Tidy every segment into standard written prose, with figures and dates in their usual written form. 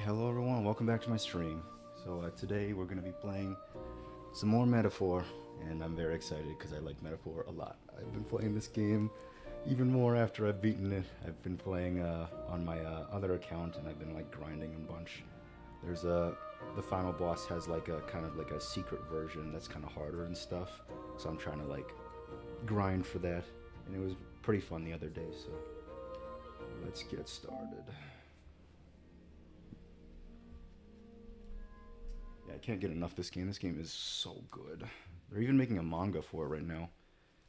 hello everyone, welcome back to my stream. So today we're going to be playing some more Metaphor, and I'm very excited because I like Metaphor a lot. I've been playing this game even more after I've beaten it. I've been playing on my other account, and I've been like grinding a bunch. There's the final boss has like a kind of like a secret version that's kind of harder and stuff, so I'm trying to like grind for that, and it was pretty fun the other day, so let's get started. Yeah, I can't get enough of this game. This game is so good. They're even making a manga for it right now.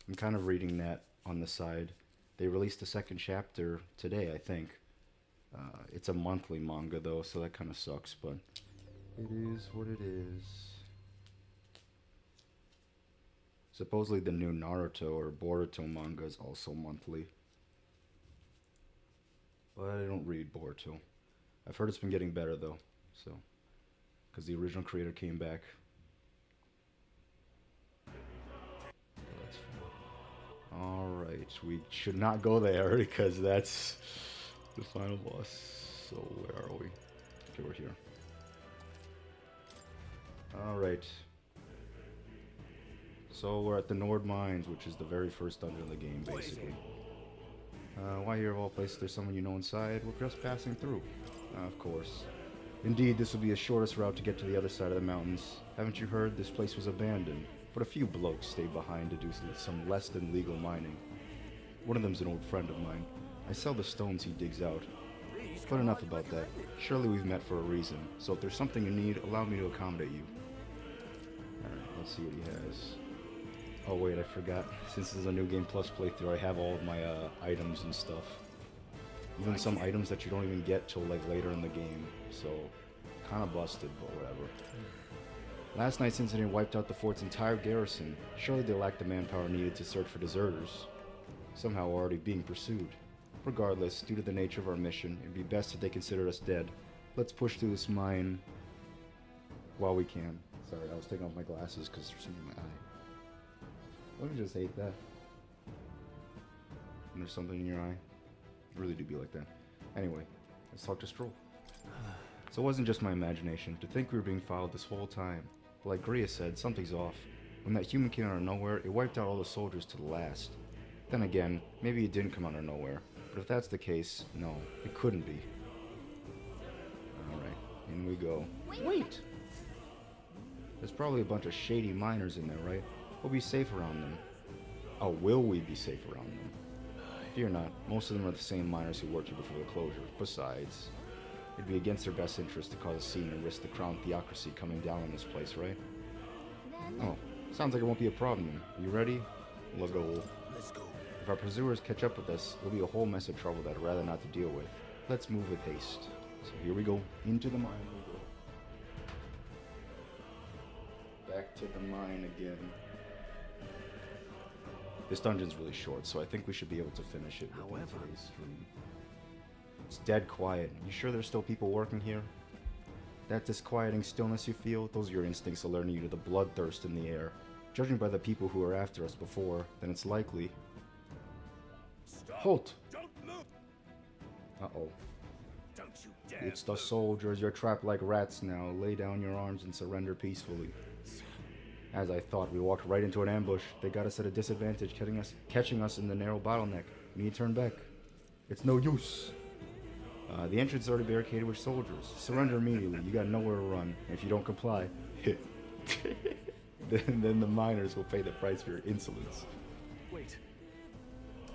I'm kind of reading that on the side. They released the second chapter today, I think. It's a monthly manga though, so that kind of sucks, but it is what it is. Supposedly the new Naruto or Boruto manga is also monthly. But I don't read Boruto. I've heard it's been getting better though, so because the original creator came back. Alright, we should not go there because that's the final boss. So where are we? Okay, we're here. Alright. So we're at the Nord Mines, which is the very first dungeon of the game, basically. Why here of all places there's someone you know inside? We're just passing through. Of course. Indeed, this will be the shortest route to get to the other side of the mountains. Haven't you heard? This place was abandoned, but a few blokes stayed behind to do some less than legal mining. One of them's an old friend of mine. I sell the stones he digs out. But enough about that. Surely we've met for a reason, so if there's something you need, allow me to accommodate you. Alright, let's see what he has. Oh wait, I forgot. Since this is a New Game Plus playthrough, I have all of my items and stuff. Even some items that you don't even get till like later in the game, so kind of busted, but whatever. Last night's incident wiped out the fort's entire garrison. Surely they lacked the manpower needed to search for deserters. Somehow we're already being pursued. Regardless, due to the nature of our mission, it'd be best if they considered us dead. Let's push through this mine while we can. Sorry, I was taking off my glasses because there's something in my eye. Let me just hate that. And there's something in your eye. Really do be like that. Anyway, let's talk to Stroll. So it wasn't just my imagination. To think we were being followed this whole time. But like Gria said, something's off. When that human came out of nowhere, it wiped out all the soldiers to the last. Then again, maybe it didn't come out of nowhere. But if that's the case, no, it couldn't be. Alright, in we go. Wait! There's probably a bunch of shady miners in there, right? We'll be safe around them. Oh, will we be safe around them? Fear not, most of them are the same miners who worked here before the closure. Besides, it'd be against their best interest to cause a scene and risk the crown theocracy coming down on this place, right? Oh, sounds like it won't be a problem then. Are you ready? Let's go. If our pursuers catch up with us, it'll be a whole mess of trouble that I'd rather not to deal with. Let's move with haste. So here we go, into the mine we go. Back to the mine again. This dungeon's really short, so I think we should be able to finish it within today's stream. It's dead quiet. You sure there's still people working here? That disquieting stillness you feel, those are your instincts alerting you to the bloodthirst in the air. Judging by the people who were after us before, then it's likely. Stop. Halt! Don't move. Uh-oh. Don't you dare. It's the soldiers. You're trapped like rats now. Lay down your arms and surrender peacefully. As I thought, we walked right into an ambush. They got us at a disadvantage, catching us in the narrow bottleneck. We need to turn back. It's no use. The entrance is already barricaded with soldiers. Surrender immediately. You got nowhere to run. And if you don't comply, then the miners will pay the price for your insolence. Wait.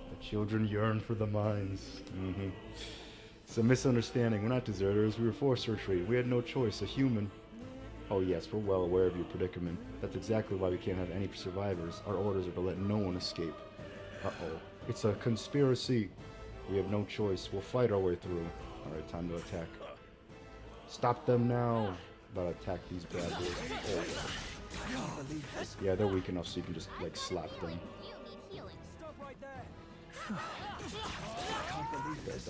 The children yearn for the mines. It's a misunderstanding. We're not deserters. We were forced to retreat. We had no choice. A human. Oh yes, we're well aware of your predicament. That's exactly why we can't have any survivors. Our orders are to let no one escape. Uh-oh. It's a conspiracy. We have no choice. We'll fight our way through. Alright, time to attack. Stop them now. About to attack these bad boys. Oh. Yeah, they're weak enough so you can just, like, slap them. Stop right there. I can't believe this.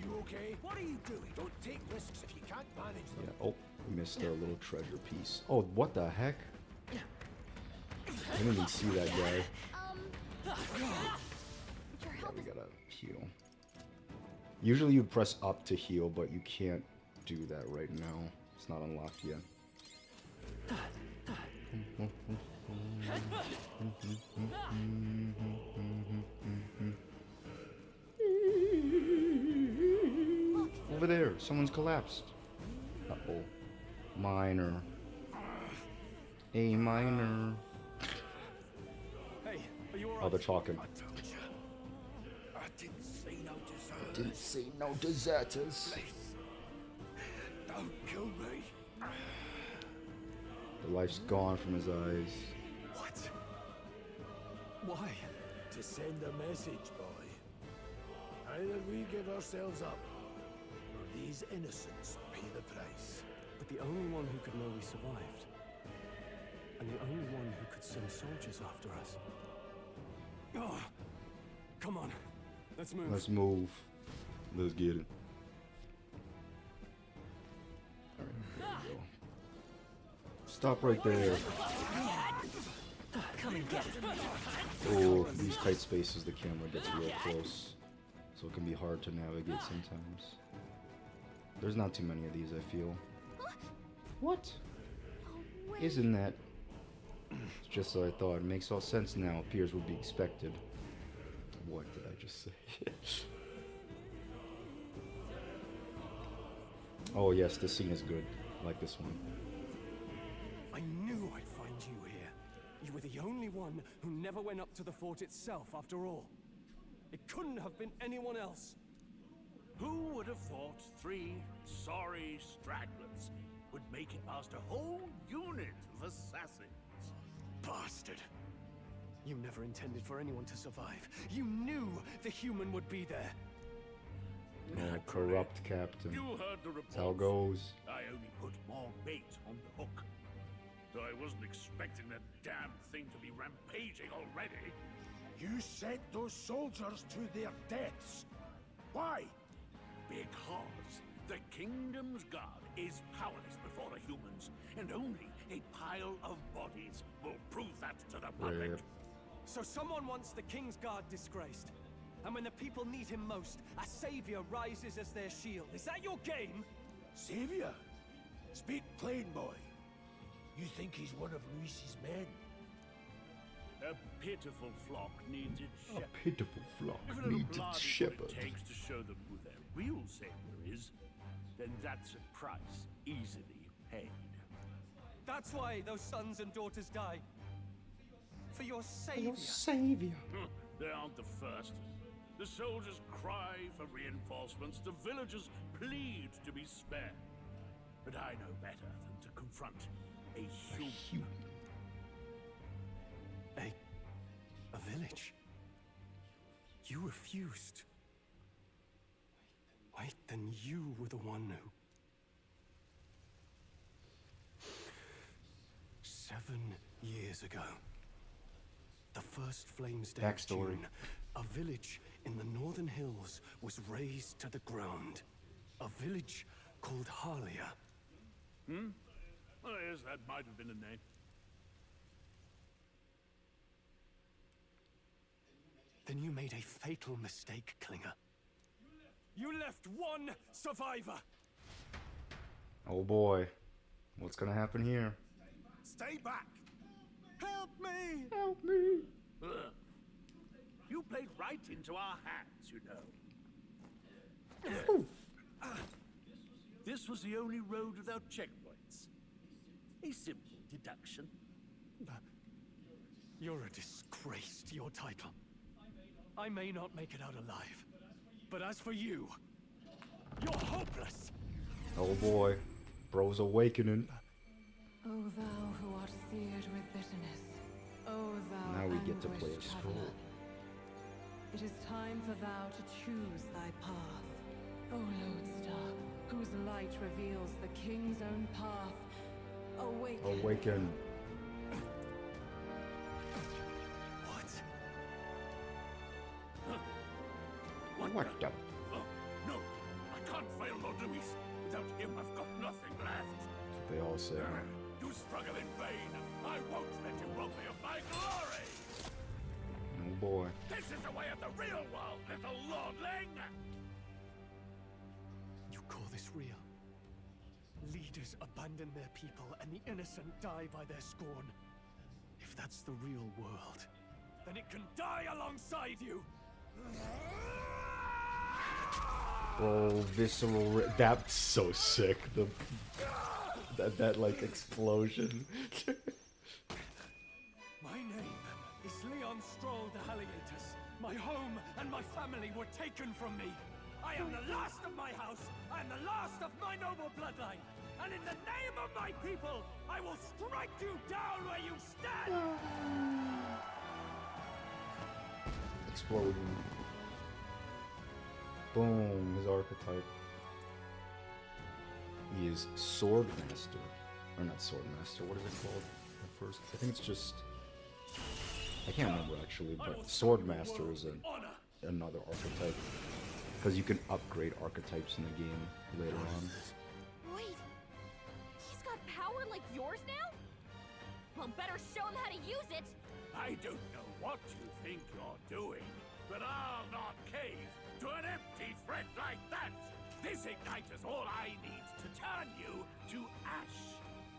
You okay? What are you doing? Don't take risks if you can't manage them. Yeah. Oh, we missed our little treasure piece. Oh, what the heck? I didn't even see that guy. Yeah, we gotta heal. Usually you'd press up to heal, but you can't do that right now. It's not unlocked yet. Over there, someone's collapsed. Uh-oh. Minor. A minor. Hey, are you alright? Oh, they're talking. I told you. I didn't see no deserters. Didn't see no deserters. Please. Don't kill me. The life's gone from his eyes. What? Why? To send a message, boy. Either we give ourselves up, or these innocents pay the price. But the only one who could know we survived. And the only one who could send soldiers after us. Oh, come on. Let's move. Let's move. Let's get it. Alright, there we go. Stop right there. Come and get it. Oh, these tight spaces, the camera gets real close. So it can be hard to navigate sometimes. There's not too many of these, I feel. What? Isn't that? It's just so I thought. It makes all sense now. Appears would be expected. What did I just say? Oh yes, this scene is good. I like this one. I knew I'd find you here. You were the only one who never went up to the fort itself, after all. It couldn't have been anyone else. Who would have thought 3 sorry stragglers would make it past a whole unit of assassins? Bastard. You never intended for anyone to survive. You knew the human would be there. Oh, corrupt captain. You heard the That's how it report. goes. I only put more bait on the hook. So I wasn't expecting that damn thing to be rampaging already. You sent those soldiers to their deaths. Why? Because the kingdom's guard is powerless before the humans, and only a pile of bodies will prove that to the public. Rip. So someone wants the King's Guard disgraced. And when the people need him most, a savior rises as their shield. Is that your game? Savior? Speak plain, boy. You think he's one of Luis's men? A pitiful flock needs its A shepherd. pitiful flock If a little needs blood its is shepherd. what it takes to show them who their real savior is, then that's a price easily paid. That's why those sons and daughters die. For your savior. Savior. They aren't the first. The soldiers cry for reinforcements, the villagers plead to be spared. But I know better than to confront a human. A village. You refused. Wait, then you were the one who... 7 years ago, the first Flames Day of Backstory. June, a village in the northern hills was razed to the ground. A village called Harlia. Oh, yes, that might have been a name. Then you made a fatal mistake, Klinger. You left one survivor! Oh boy. What's gonna happen here? Stay back! Help me! Help me. Ugh. You played right into our hands, you know. This was the only road without checkpoints. A simple deduction. You're a disgrace to your title. I may not make it out alive, but as for you, you're hopeless! Oh boy. Bro's awakening. O thou who art seared with bitterness, O thou Now we get to play a anguished scroll. traveler. It is time for thou to choose thy path. O lodestar, whose light reveals the king's own path, awaken. Awaken. What? What the? Oh, no, I can't fail Lord Luis. Without him, I've got nothing left. They all say. You struggle in vain. I won't let you rob me of my glory. Oh boy. This is the way of the real world, little lordling. You call this real? leaders abandon their people and the innocent die by their scorn. If that's the real world, then it can die alongside you. Oh, visceral. That's so sick. That like explosion. My name is Leon Stroll the Halligators. My home and my family were taken from me. I am the last of my house. I am the last of my noble bloodline. And in the name of my people, I will strike you down where you stand! Exploding. Boom, his archetype. He is Sword Master. Or not Sword Master, what is it called at first? I think it's just... I can't remember actually, but Sword Master is another archetype. Because you can upgrade archetypes in the game later on. Wait, he's got power like yours now? Well, better show him how to use it. I don't know what you think you're doing, but I'll not cave to an empty threat like that! This igniter's all I need to turn you to ash!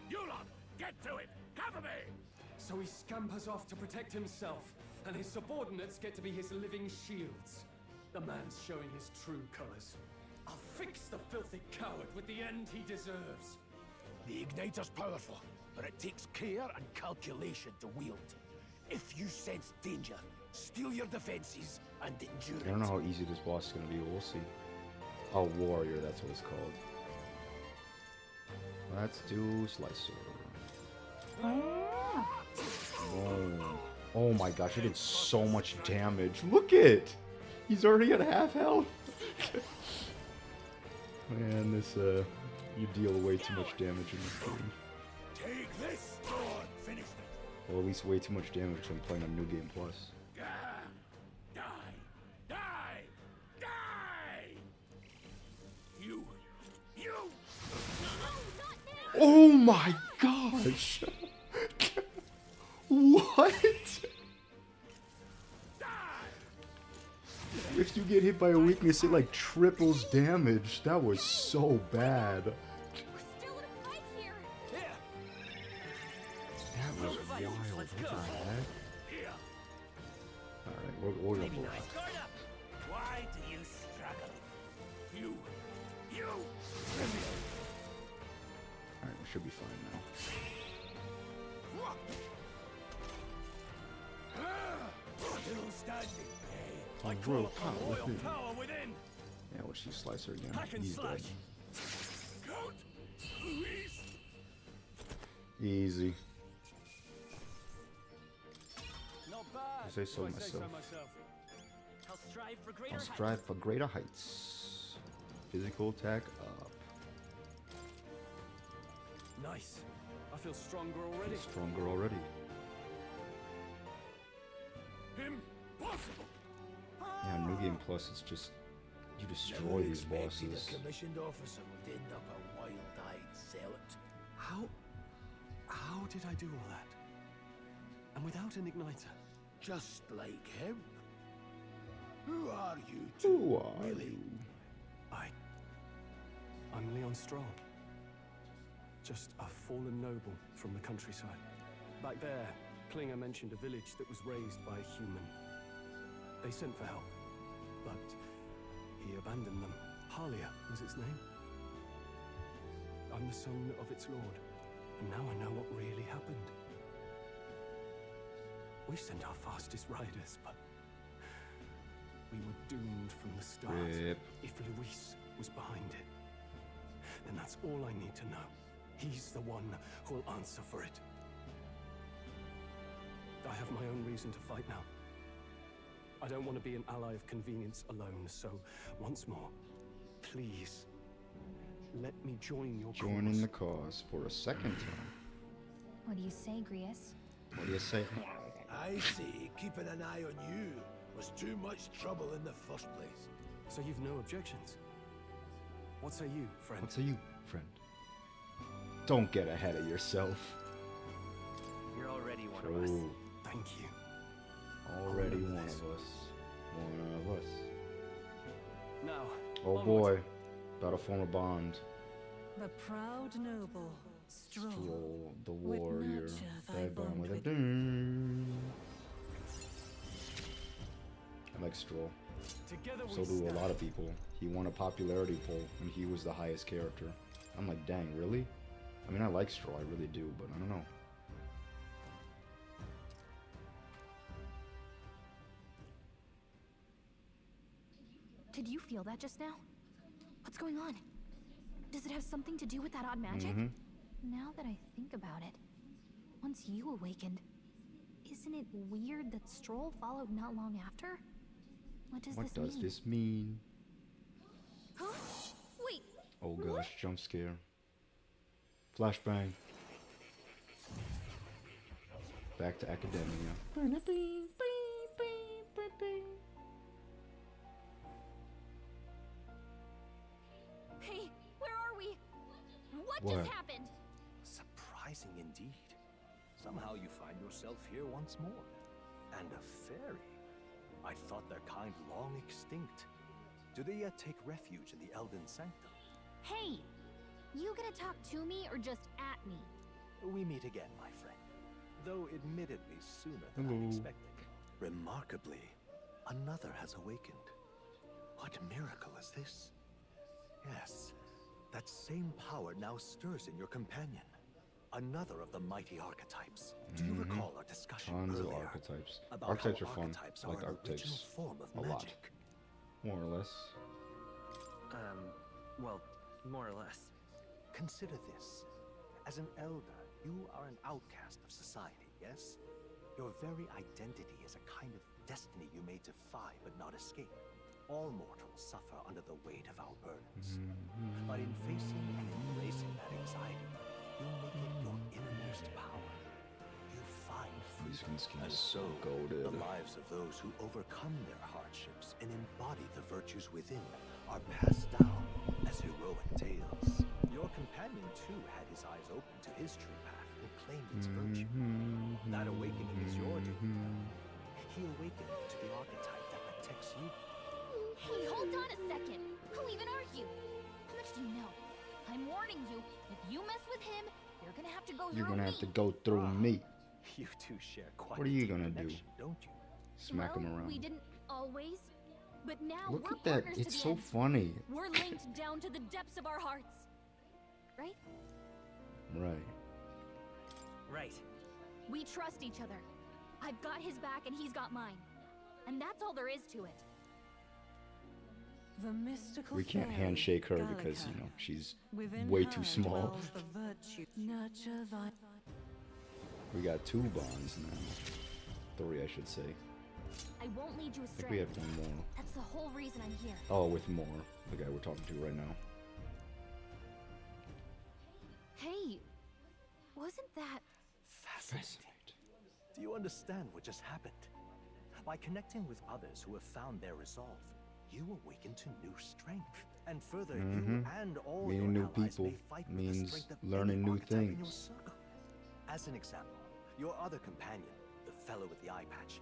You lot, get to it! Cover me! So he scampers off to protect himself, and his subordinates get to be his living shields. The man's showing his true colors. I'll fix the filthy coward with the end he deserves. The igniter's powerful, but it takes care and calculation to wield. If you sense danger, steel your defenses and endure. I don't know how easy this boss is going to be, we'll see. Oh, Warrior, that's what it's called. Let's do Slicer. Oh my gosh, he did so much damage. Look it! He's already at half health. Man, this, you deal way too much damage in this game. Take this, sword, finish it. Well, at least way too much damage because I'm playing on New Game Plus. Die! Die! Die! You! Oh my gosh! What? If you get hit by a weakness, it like triples damage. That was so bad. We're still in a fight here. That was wild. What the heck? Alright, we'll go for it. Guard up! Why do you struggle? You! Alright, we should be fine now. Still standing. I call upon royal power within. Yeah, we'll see Slicer again. Hack and He's slash. dead. Count! Please! Easy. Not bad. I say so if I say myself. I'll strive for greater I'll heights. strive for greater heights. Physical attack up. Nice. I feel stronger already. Stronger already. Impossible! Yeah, New Game Plus, it's just you destroy these bosses. A commissioned officer would end up a wild-eyed zealot. How did I do all that? And without an igniter? Just like him. Who are you two? Who are really? you? I'm Leon Stroll. Just a fallen noble from the countryside. Back there, Klinger mentioned a village that was raised by a human. They sent for help, but he abandoned them. Halia was its name. I'm the son of its lord, and now I know what really happened. We sent our fastest riders, but we were doomed from the start. Rip. If Luis was behind it, then that's all I need to know. He's the one who'll answer for it. I have my own reason to fight now. I don't want to be an ally of convenience alone, so once more, please, let me join your Join cause. in the cause for a second time. What do you say, Grius? What do you say? I say keeping an eye on you was too much trouble in the first place. So you've no objections? What say you, friend? What say you, friend? Don't get ahead of yourself. You're already one of us. True. Thank you. Already Remember one this. of us. One of us. Now, Oh onward. boy. About to form a bond. The proud noble, Stroll. Stroll, the With warrior. nurture thy Bad band bond with a with- ding. I like Stroll. Together we So do a stand. lot of people. He won a popularity poll, and he was the highest character. I'm like, dang, really? I mean, I like Stroll, I really do, but I don't know. Did you feel that just now? What's going on? Does it have something to do with that odd magic? Mhm. Now that I think about it, once you awakened, isn't it weird that Stroll followed not long after? What does What this does mean? this mean? Huh? Wait, Oh gosh, jump scare. Flashbang. Back to academia. hey, where are we? What What? just happened? Surprising indeed. Somehow you find yourself here once more. And a fairy. I thought their kind long extinct. Do they yet take refuge in the Elden Sanctum? Hey, you gonna talk to me or just at me? We meet again, my friend. Though admittedly sooner than I Hello. expected. Remarkably, another has awakened. What miracle is this? Yes, that same power now stirs in your companion. Another of the mighty archetypes. Do you recall our discussion Tons of earlier archetypes. about Archetypes how are fun. archetypes I like are an original archetypes form of a lot. magic? More or less. Well, more or less. Consider this. As an elder, you are an outcast of society, yes? Your very identity is a kind of destiny you may defy but not escape. All mortals suffer under the weight of our burdens. But in facing and embracing that anxiety, you make it your innermost power. You find These freedom. skins And so so, goated. the lives of those who overcome their hardships and embody the virtues within are passed down as heroic tales. Your companion, too, had his eyes open to his true path and claimed its virtue. That awakening is your doing. He awakened to the archetype that protects you. Hey, hold on a second. Who even are you? How much do you know? I'm warning you, if you mess with him, you're gonna have to go You're through gonna me. have to go through me. You two share quite What are a you deep gonna do? connection, don't you? Smack him Well, around. we didn't always, but now Look we're at that. partners to It's the so end. funny. We're linked down to the depths of our hearts. Right? Right. Right. We trust each other. I've got his back and he's got mine. And that's all there is to it. The mystical We can't fairy, handshake her because, you Gallica. know, she's Within way her too small. dwells the virtue. Nurture thy... We got 2 bonds now. 3, I should say. I won't lead you I think astray. we have 1 more. That's the whole reason I'm here. Oh, with more. The guy we're talking to right now. Hey, wasn't that... Fascinating. Do you understand what just happened? By connecting with others who have found their resolve, you awaken to new strength. And further, you and all Meeting your new allies people may fight with the means strength of learning any new archetype in your things. circle. As an example, your other companion, the fellow with the eye patch,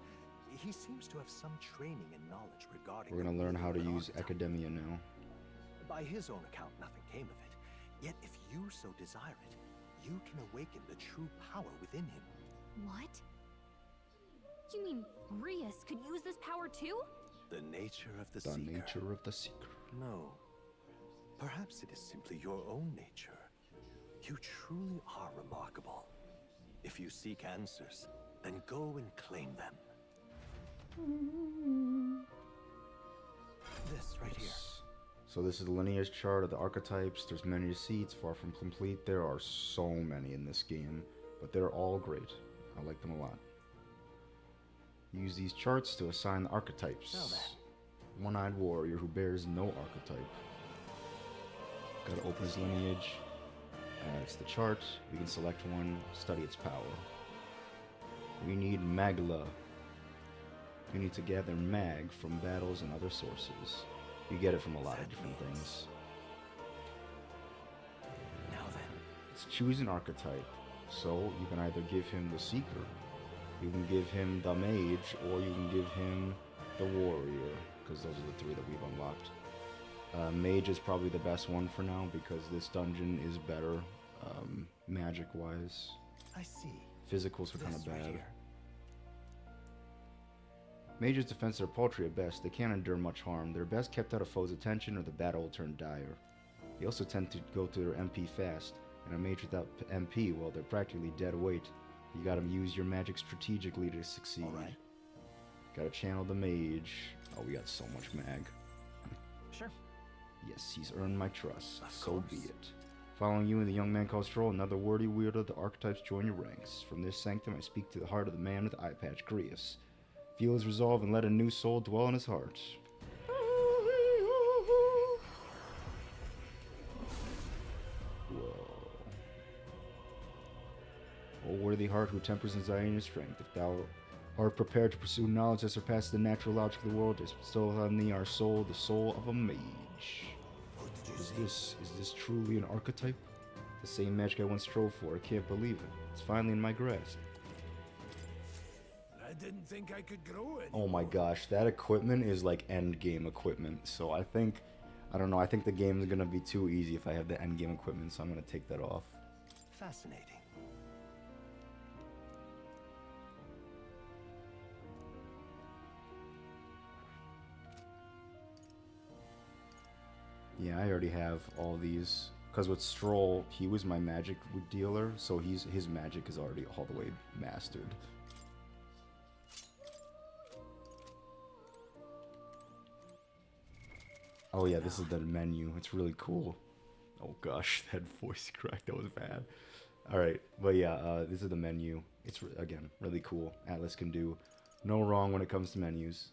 he seems to have some training and knowledge regarding. We're gonna the learn how to ruling use archetype. academia now. By his own account, nothing came of it. Yet if you so desire it, you can awaken the true power within him. What? You mean Rias could use this power too? The nature of the The seeker. nature of the seeker. No. Perhaps it is simply your own nature. You truly are remarkable. If you seek answers, then go and claim them. This right here. So this is the lineage chart of the archetypes. There's many to see. It's far from complete. There are so many in this game, but they're all great. I like them a lot. Use these charts to assign the archetypes. Now then. One-eyed warrior who bears no archetype. Gotta open his lineage. It's the chart. We can select one, study its power. We need Magla. You need to gather mag from battles and other sources. You get it from a lot of different things. Now then. Let's choose an archetype. So you can either give him the Seeker, you can give him the Mage, or you can give him the Warrior, because those are the 3 that we've unlocked. Mage is probably the best one for now because this dungeon is better, magic-wise. I see. Physicals are kind of This right bad. here. Mages' defenses are paltry at best. They can't endure much harm. They're best kept out of foes' attention or the battle will turn dire. They also tend to go to their MP fast, and a mage without MP, well, they're practically dead weight. You gotta use your magic strategically to succeed. Alright. Gotta channel the mage. Oh, we got so much mag. Sure. Yes, he's earned my trust. Of So be course. it. Following you and the young man called Stroll, another wordy weirdo of the archetypes join your ranks. From this sanctum I speak to the heart of the man with the eye patch, Grius. Feel his resolve and let a new soul dwell in his heart. Whoa. O worthy heart who tempers anxiety in your strength, if thou art prepared to pursue knowledge that surpasses the natural logic of the world, bestow on thee our soul, the soul of a mage. Is this truly an archetype? The same magic I once strove for. I can't believe it. It's finally in my grasp. I didn't think I could grow it. Oh my gosh, that equipment is like end game equipment. So I think, I don't know, I think the game is gonna be too easy if I have the end game equipment, so I'm gonna take that off. Fascinating. Yeah, I already have all these. Because with Stroll, he was my magic dealer, so his magic is already all the way mastered. Oh yeah, this is the menu. It's really cool. Oh gosh, that voice crack, that was bad. Alright, but yeah, this is the menu. It's, again, really cool. Atlas can do no wrong when it comes to menus.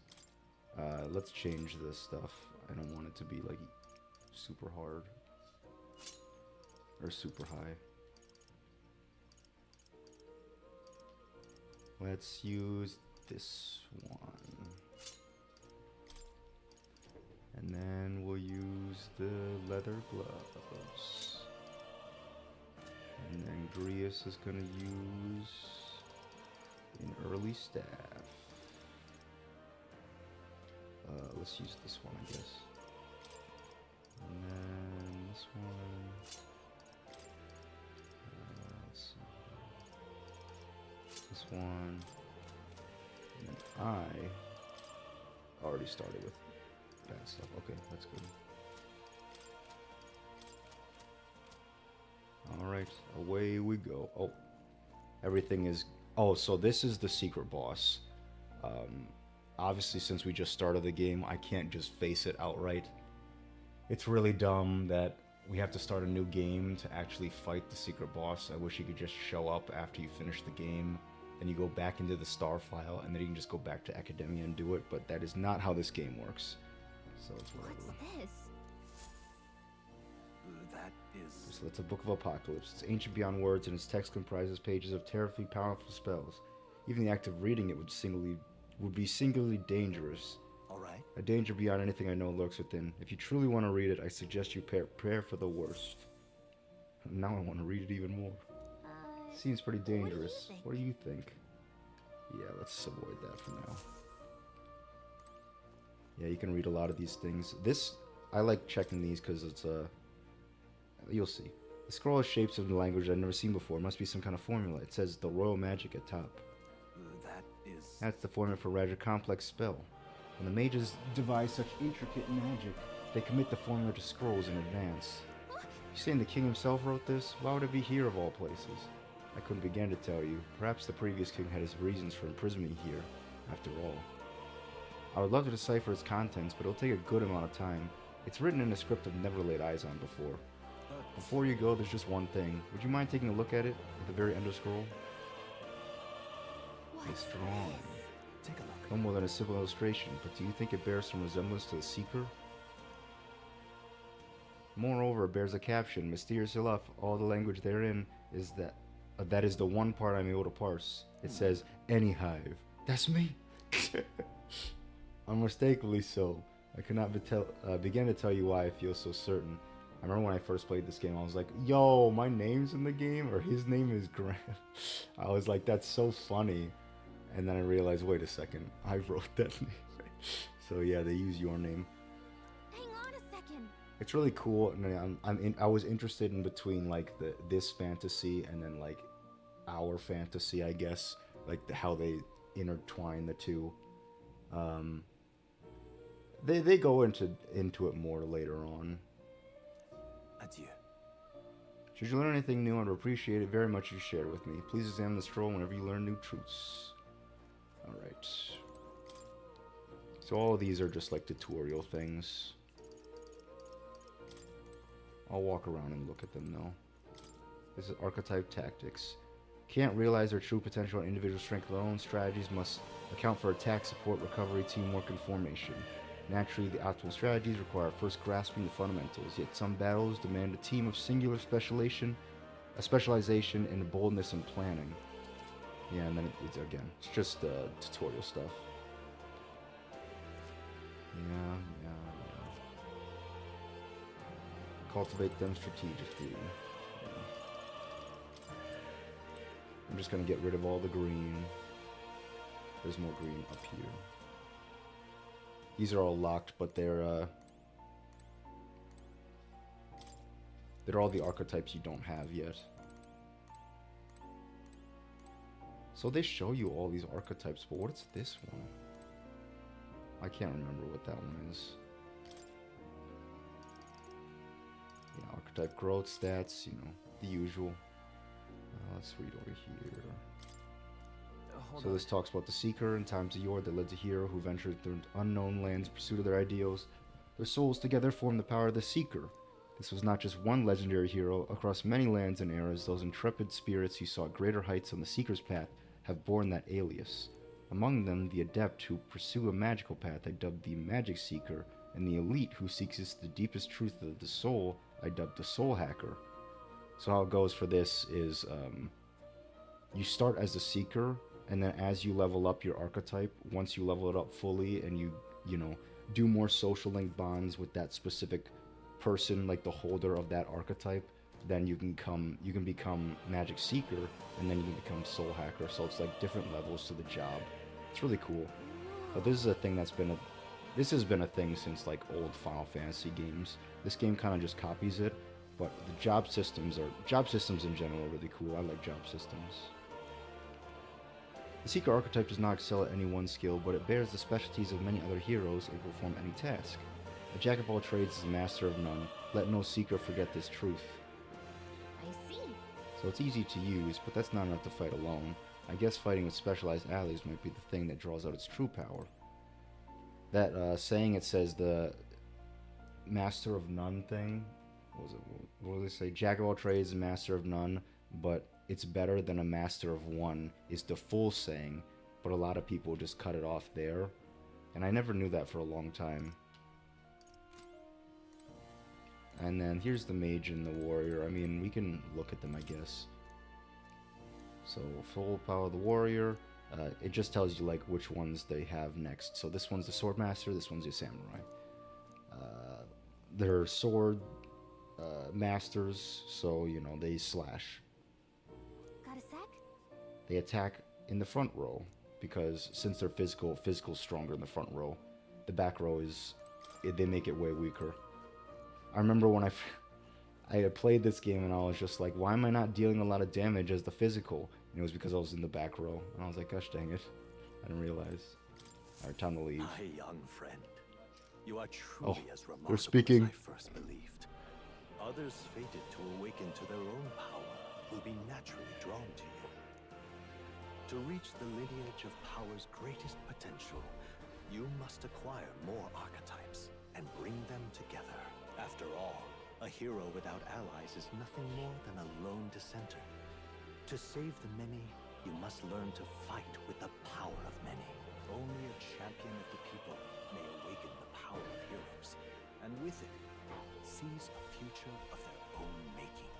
Let's change this stuff. I don't want it to be like super hard or super high. Let's use this one, and then we'll use the leather gloves, and then Grius is gonna use an early staff. Let's use this one, I guess. And then this one. Let's see. This one. And then I already started with bad stuff. Okay, that's good. Alright, away we go. Oh, everything is... Oh, so this is the secret boss. Obviously, since we just started the game, I can't just face it outright. It's really dumb that we have to start a new game to actually fight the secret boss. I wish you could just show up after you finish the game, then you go back into the star file, and then you can just go back to Academia and do it, but that is not how this game works. So it's whatever. What's this? That is... So it's a Book of Apocalypse. It's ancient beyond words, and its text comprises pages of terribly powerful spells. Even the act of reading it would be singularly dangerous. Alright. A danger beyond anything I know lurks within. If you truly want to read it, I suggest you prepare for the worst. Now I want to read it even more. Seems pretty dangerous. What do you think? Yeah, let's avoid that for now. Yeah, you can read a lot of these things. This, I like checking these because it's you'll see. The scroll has shapes of the language I've never seen before. It must be some kind of formula. It says the royal magic at top. That is... That's the formula for a rather complex spell. When the mages devise such intricate magic, they commit the formula to scrolls in advance. You saying the king himself wrote this? Why would it be here of all places? I couldn't begin to tell you. Perhaps the previous king had his reasons for imprisoning me here, after all. I would love to decipher its contents, but it'll take a good amount of time. It's written in a script I've never laid eyes on before. Before you go, there's just one thing. Would you mind taking a look at it at the very end of the scroll? It's strong. Take a look. No more than a simple illustration, but do you think it bears some resemblance to the Seeker? Moreover, it bears a caption, mysterious enough, all the language therein is that is the one part I'm able to parse. It says, any hive. That's me! Unmistakably so. I could not begin to tell you why I feel so certain. I remember when I first played this game, I was like, yo, my name's in the game, or his name is Grant. I was like, that's so funny. And then I realized, wait a second, I wrote that name. So yeah, they use your name. Hang on a second. awaken. It's really cool, and I was interested in between like this fantasy and then like our fantasy, I guess, like how they intertwine the two. They go into it more later on. Adieu. Should you learn anything new, I'd appreciate it very much if you share it with me. Please examine the scroll whenever you learn new truths. Alright. So all of these are just like tutorial things. I'll walk around and look at them though. This is archetype tactics. Can't realize their true potential and individual strength alone. Strategies must account for attack, support, recovery, teamwork, and formation. Naturally, the optimal strategies require first grasping the fundamentals, yet some battles demand a team of singular specialization and boldness in planning. Yeah, and then it's just tutorial stuff. Yeah. Cultivate them strategically. Yeah. I'm just gonna get rid of all the green. There's more green up here. These are all locked, but they're all the archetypes you don't have yet. So they show you all these archetypes, but what's this one? I can't remember what that one is. Yeah, archetype growth stats, you know, the usual. Let's read over here. So this talks about the Seeker in times of yore that led to hero who ventured through unknown lands in pursuit of their ideals. Their souls together form the power of the Seeker. This was not just one legendary hero. Across many lands and eras, those intrepid spirits who sought greater heights on the Seeker's path have borne that alias. Among them, the adept who pursue a magical path I dubbed the Magic Seeker, and the elite who seeks the deepest truth of the soul I dubbed the Soul Hacker. So how it goes for this is, you start as a Seeker, and then as you level up your archetype, once you level it up fully and you know, do more social link bonds with that specific person, like the holder of that archetype, then you can become Magic Seeker, and then you can become Soul Hacker. So it's like different levels to the job. It's really cool. But this is a thing this has been a thing since like old Final Fantasy games. This game kind of just copies it, but the job systems in general are really cool. I like job systems. The Seeker archetype does not excel at any one skill, but it bears the specialties of many other heroes and can perform any task. A jack of all trades is a master of none. Let no Seeker forget this truth. I see. So it's easy to use, but that's not enough to fight alone. I guess fighting with specialized allies might be the thing that draws out its true power. That saying, it says the master of none thing. What do they say? Jack of all trades, master of none, but it's better than a master of one is the full saying, but a lot of people just cut it off there, and I never knew that for a long time. And then here's the mage and the warrior. I mean, we can look at them, I guess. So full power of the warrior, it just tells you like which ones they have next. So this one's the sword master, this one's the samurai. They're sword masters, so you know they slash. Got a sec? They attack in the front row because since they're physical's stronger in the front row. The back row they make it way weaker. I remember when I had played this game and I was just like, why am I not dealing a lot of damage as the physical? And it was because I was in the back row, and I was like, gosh dang it, I didn't realize. Alright, time to leave. My young friend, you are truly as remarkable they're speaking. as I first believed. Others fated to awaken to their own power will be naturally drawn to you. To reach the lineage of power's greatest potential, you must acquire more archetypes and bring them together. After all, a hero without allies is nothing more than a lone dissenter. To save the many, you must learn to fight with the power of many. Only a champion of the people may awaken the power of heroes, and with it, seize a future of their own making.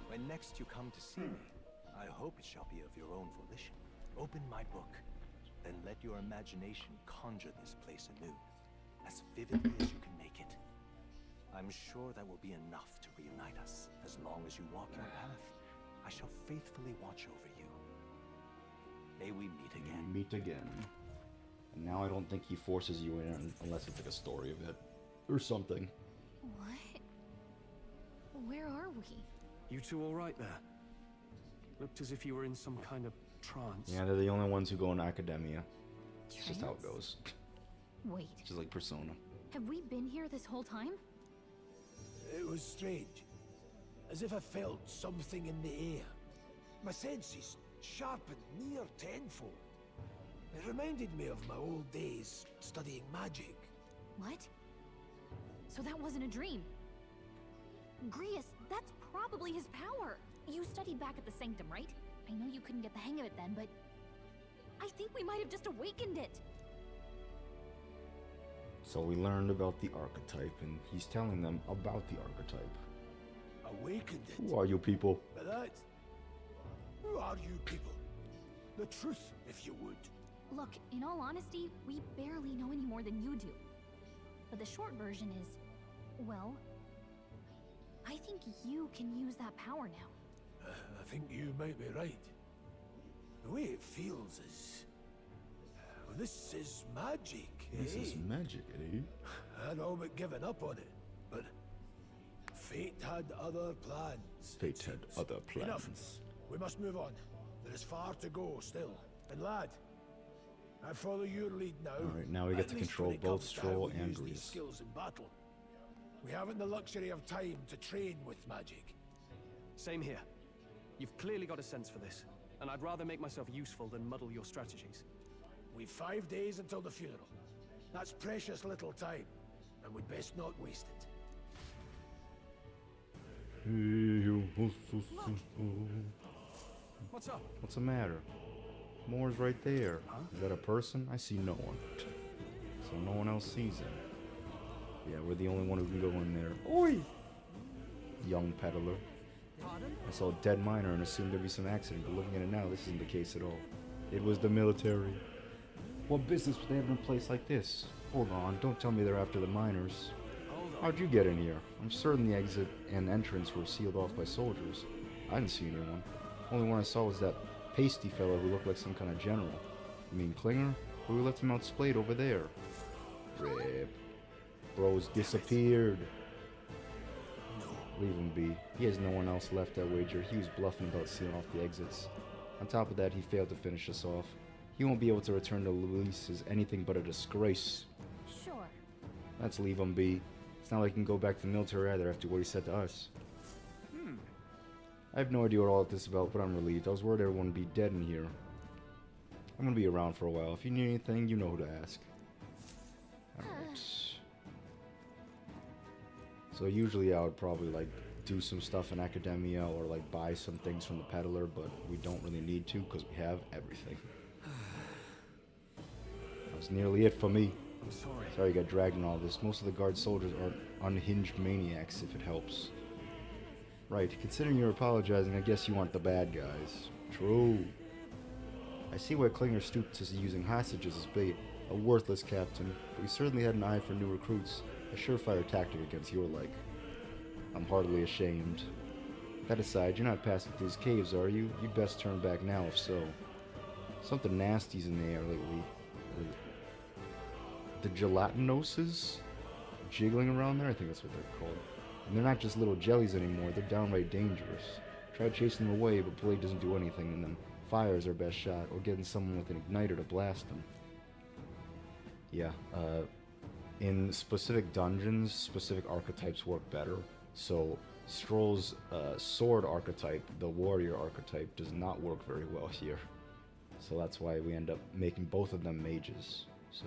When next you come to see me, I hope it shall be of your own volition. Open my book, then let your imagination conjure this place anew, as vividly as you can make it. I'm sure that will be enough to reunite us. As long as you walk your path, I shall faithfully watch over you. May we meet again. Meet again. And now I don't think he forces you in unless it's like a story of it. or something. What? Where are we? You two all right there? Looked as if you were in some kind of trance. Yeah, they're the only ones who go in academia. It's just how it Trance? goes. Wait, Just like Persona. have we been here this whole time? It was strange. As if I felt something in the air. My senses sharpened near tenfold. It reminded me of my old days studying magic. What? So that wasn't a dream. Grius, that's probably his power. You studied back at the Sanctum, right? I know you couldn't get the hang of it then, but I think we might have just awakened it. So we learned about the archetype, and he's telling them about the archetype. Awakened it. Who are you people? But that... Who are you people? The truth, if you would. Look, in all honesty, we barely know any more than you do. But the short version is, well, I think you can use that power now. I think you might be right. The way it feels is... Well, this is magic, This is magic, eh? I'd all but given up on it, but... Fate had other plans. it Fate had seems. other plans. Enough. We must move on. There is far to go still. And lad, I follow your lead now. Alright, now we get at to least control when it both comes to how Stroll we and use these Grease. skills in battle. We haven't the luxury of time to train with magic. Same here. You've clearly got a sense for this, and I'd rather make myself useful than muddle your strategies. We've 5 days until the funeral. That's precious little time, and we'd best not waste it. What's up? What's the matter? Moore's right there. Is that a person? I see no one. So no one else sees him. Yeah, we're the only one who can go in there. Oi! Young peddler. Pardon? I saw a dead miner and assumed there'd be some accident, but looking at it now, this isn't the case at all. It was the military. What business would they have in a place like this? Hold on, don't tell me they're after the miners. Hold on. How'd you get in here? I'm certain the exit and entrance were sealed off by soldiers. I didn't see anyone. Only one I saw was that pasty fellow who looked like some kind of general. You mean Klinger? But we left him outsplayed over there. Rip. Bro's disappeared. Leave him be. He has no one else left, I wager. He was bluffing about sealing off the exits. On top of that, he failed to finish us off. He won't be able to return to Luis as anything but a disgrace. Sure. Let's leave him be. It's not like he can go back to the military either after what he said to us. I have no idea what all this is about, but I'm relieved. I was worried everyone would be dead in here. I'm gonna be around for a while. If you need anything, you know who to ask. Alright. So usually I would probably like do some stuff in academia or like buy some things from the peddler, but we don't really need to because we have everything. That was nearly it for me. I'm sorry. Sorry I got dragged in all this. Most of the guard soldiers are unhinged maniacs, if it helps. Right, considering you're apologizing, I guess you want the bad guys. True. I see why Klinger stooped to using hostages as bait. A worthless captain, but he certainly had an eye for new recruits. A surefire tactic against your like. I'm heartily ashamed. That aside, you're not passing through these caves, are you? You'd best turn back now, if so. Something nasty's in the air lately. The gelatinoses? Jiggling around there? I think that's what they're called. And they're not just little jellies anymore, they're downright dangerous. Try chasing them away, but Blade doesn't do anything, and then fire is our best shot, or getting someone with an igniter to blast them. Yeah, in specific dungeons, specific archetypes work better. So, Stroll's sword archetype, the warrior archetype, does not work very well here. So that's why we end up making both of them mages. So,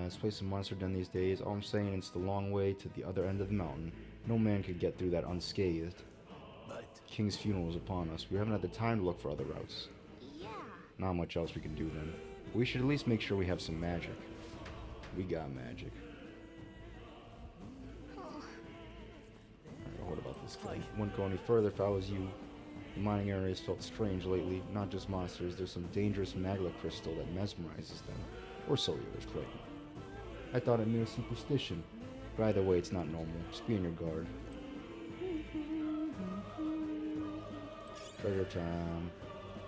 let's play some Monster Den these days. All I'm saying, it's the long way to the other end of the mountain. No man could get through that unscathed. But King's funeral is upon us. We haven't had the time to look for other routes. Yeah. Not much else we can do then. We should at least make sure we have some magic. We got magic. Alright, what about this guy? Wouldn't go any further if I was you. The mining areas felt strange lately. Not just monsters, there's some dangerous magma crystal that mesmerizes them. Or so the others claim. I thought it mere superstition. But either way, it's not normal. Just be on your guard. Treasure time.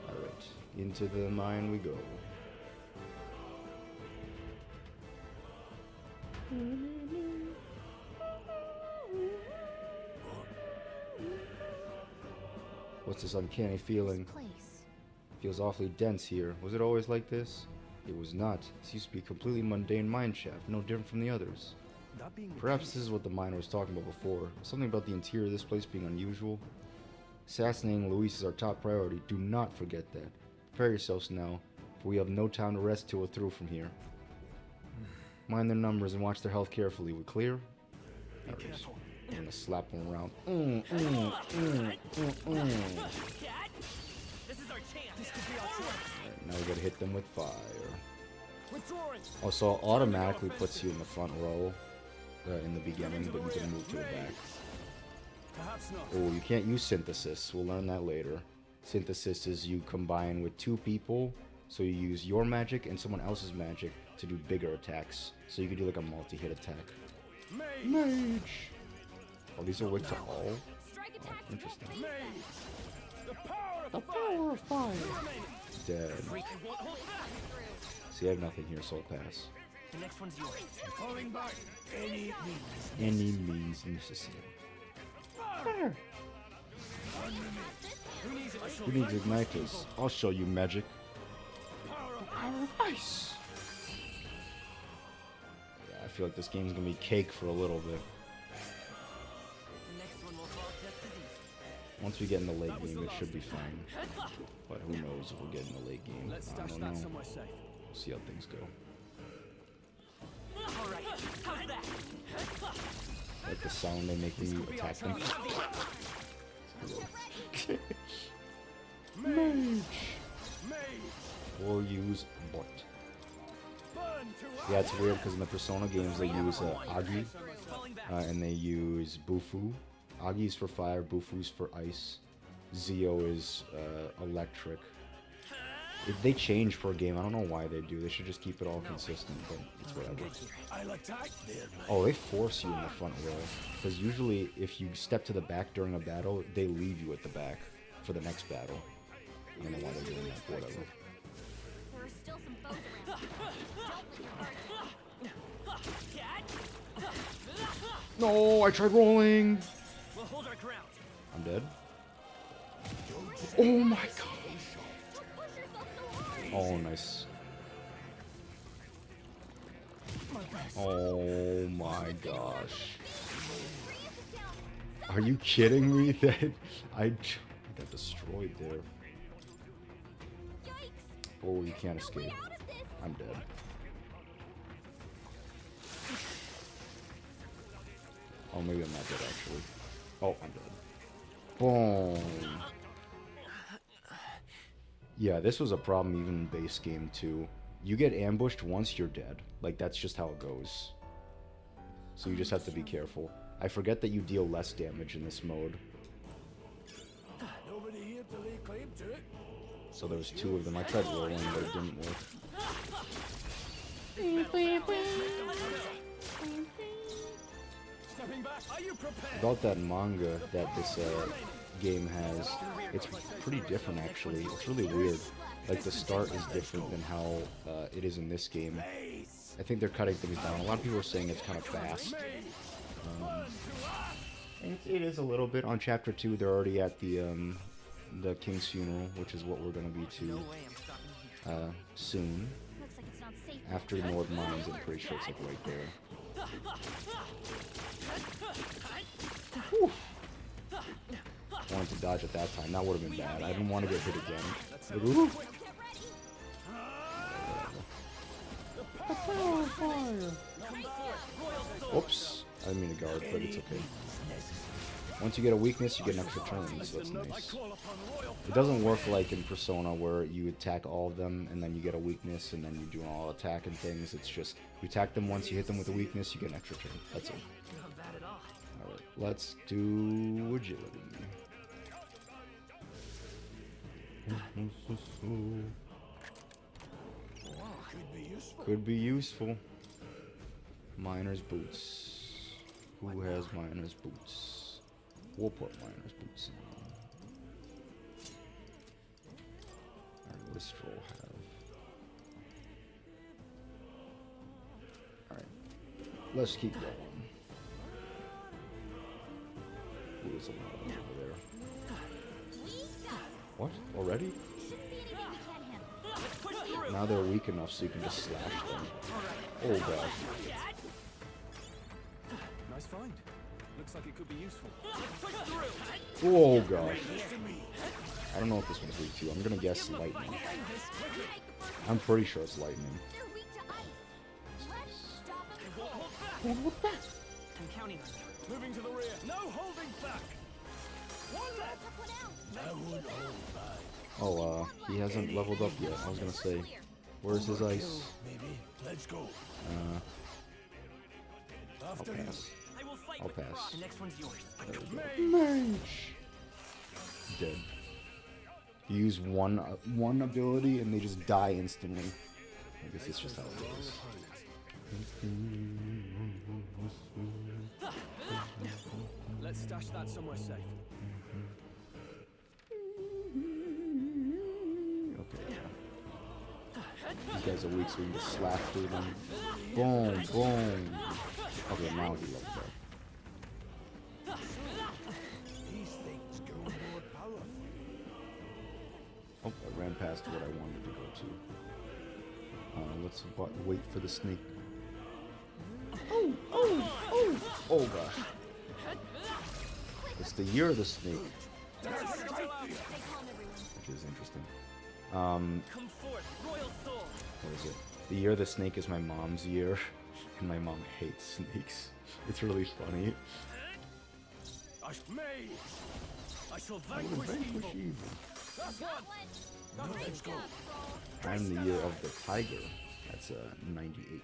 Alright, into the mine we go. What's this uncanny feeling? This place. Feels awfully dense here. Was it always like this? It was not. This used to be a completely mundane mine shaft, no different from the others. That being the Perhaps case, this is what the miner was talking about before. Something about the interior of this place being unusual. Assassinating Luis is our top priority. Do not forget that. Prepare yourselves now, for we have no time to rest till we're through from here. Mind their numbers and watch their health carefully. We clear? be careful. I'm gonna slap them around. This is our chance. This could be our chance. Alright, now we gotta hit them with fire. Withdrawing. Also, it automatically puts you in the front row in the beginning, but you can move to the back. Perhaps not. Oh, you can't use synthesis. We'll learn that later. Synthesis is you combine with two people, so you use your magic and someone else's magic to do bigger attacks. So you can do like a multi-hit attack. Mage! Oh, these are weak to all? Strike attacks won't interesting. phase them. The power of The power of fire! Dead. Freak won't hold back. See, I have nothing here, so I'll pass. The next one's yours. Falling back. Any means. Any means necessary. Fire! Who needs igniters? I'll show you magic. Power of ice! Yeah, I feel like this game's gonna be cake for a little bit. The next one will fall just as easy. Once we get in the late game, it should be fine. But who knows if we'll get in the late game. Let's I stash don't that know. somewhere safe. We'll see how things go. All right, how's that? Like the sound they make when you attack them. Mage! Or use bot. Yeah, it's weird because in the Persona games they use Agi, and they use Bufu. Agi's for fire, Bufu's for ice. Zio is electric. If they change per game, I don't know why they do. They should just keep it all consistent, but it's whatever. I'll attack there, Oh, they force you in the front row. Because usually if you step to the back during a battle, they leave you at the back for the next battle. I don't know why they're doing that, but whatever. There are still some foes around. Don't let your guard No, I tried rolling! We'll hold our ground. I'm dead. Oh my god. Don't push yourself so hard. Oh, nice. Oh my gosh. Are you kidding me? That I got destroyed there. Yikes. Oh, you can't No way escape. out of this. I'm dead. Oh, maybe I'm not dead actually. Oh, I'm dead. Boom. Yeah, this was a problem even in base game too. You get ambushed once, you're dead. Like, that's just how it goes. So you just have to be careful. I forget that you deal less damage in this mode. Nobody here to lay claim to it. So there was two of them. I tried rolling, but it didn't work. Stepping back. Are you prepared? About that manga that this game has, it's pretty different actually. It's really weird. Like, the start is different than how it is in this game. I think they're cutting things down. A lot of people are saying it's kind of fast. It is a little bit. On chapter 2, they're already at the king's funeral, which is what we're gonna be No to way I'm stopping here. soon. Looks like it's not safe. After the Nord Mines, I'm pretty sure it's like right there. Whew. Wanted to dodge at that time. That would have been bad. I didn't want to get hit again. Like, ooh. Get ready. Oops. I didn't mean to guard, but it's okay. Once you get a weakness, you get an extra turn, so that's nice. It doesn't work like in Persona where you attack all of them and then you get a weakness and then you do an all attack and things. It's just, you attack them once, you hit them with a weakness, you get an extra turn. That's it. Not bad at all. Alright, let's do agility. Could be useful. Could be useful. Miner's boots. Who has miner's boots? We'll put miner's boots on. Alright, what does Stroll have? Alright. let's keep going. Ooh, there's a lot of them over there. What? Already? Now they're weak enough so you can just slash them. Oh god. Nice find. Looks like it could be useful. Oh gosh. I don't know what this one's weak to. I'm gonna guess lightning. I'm pretty sure it's lightning. They're weak to ice. Let's stop them cold. What that? I'm counting on you. Moving to the rear. No holding back. Oh, he hasn't leveled up yet. I was gonna say, where's his ice? Maybe. Let's go. I'll pass. I will fight I'll with the pass. rock. The next one's yours. There we go. Mage. Dead. You use one ability and they just die instantly. I guess it's just how it goes. Let's stash that somewhere safe. Okay. These guys are weak, so we can just slash through them. Boom, boom. Okay, now he leveled up. These things go more powerful. Oh, I ran past what I wanted to go to. Let's wait for the snake. Oh, oh, oh! Oh gosh. It's the year of the snake. Which is interesting. Come forth, royal soul. What is it? The year of the snake is my mom's year, and my mom hates snakes. It's really funny. I shall vanquish evil. That's one. Let's go. I'm the year of the tiger. That's 98.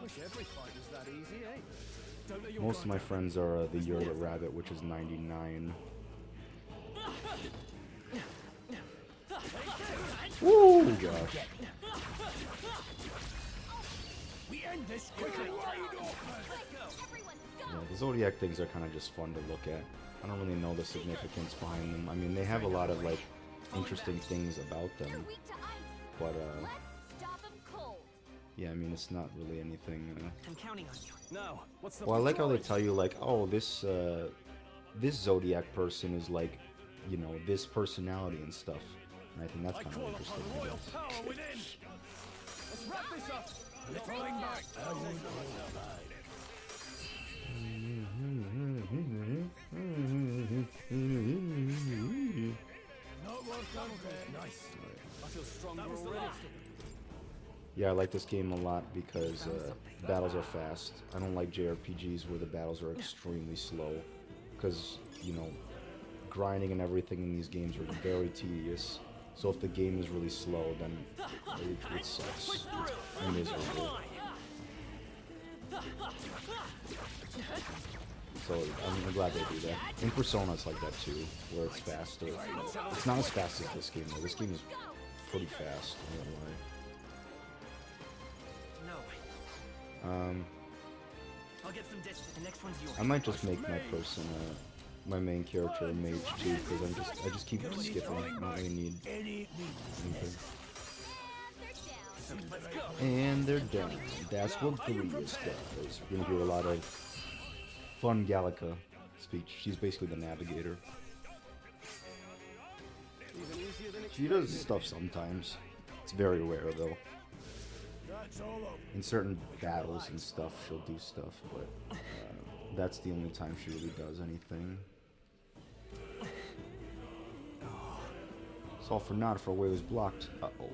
Wish every fight was that easy, eh? Don't let your Most of my guard friends are the year of the rabbit, which is 99. Woo, gosh. We end this quickly. Yeah, the zodiac things are kind of just fun to look at. I don't really know the significance behind them. I mean, they have a lot of like interesting things about They're them, weak to ice. but Let's stop them cold. yeah, I mean, it's not really anything. I'm counting on you. Now, what's the Well, I like how they choice? tell you like, oh, this zodiac person is like, you know, this personality and stuff. And I think that's I kind of call interesting. upon I royal guess. power within. Let's wrap this up. Falling back. Not worth done. Nice. I feel stronger already. Yeah, I like this game a lot because battles are fast. I don't like JRPGs where the battles are extremely slow, because, you know, grinding and everything in these games are very tedious. So if the game is really slow, then it sucks. It's miserable. So I'm glad they do that. In Persona it's like that too, where it's faster. It's not as fast as this game though. This game is pretty fast, I won't lie. No. I'll get some distance. The next one's yours. I might just make my person, my main character a mage too, because I just keep skipping. I don't really need anything. Let's go. And they're done. That's what Grius does. We're gonna hear a lot of fun Gallica speech. She's basically the navigator. Even easier than She does stuff sometimes. It's very rare though. That's all over. In certain battles and stuff, she'll do stuff, but that's the only time she really does anything. It's all for naught for a way was blocked. Uh-oh.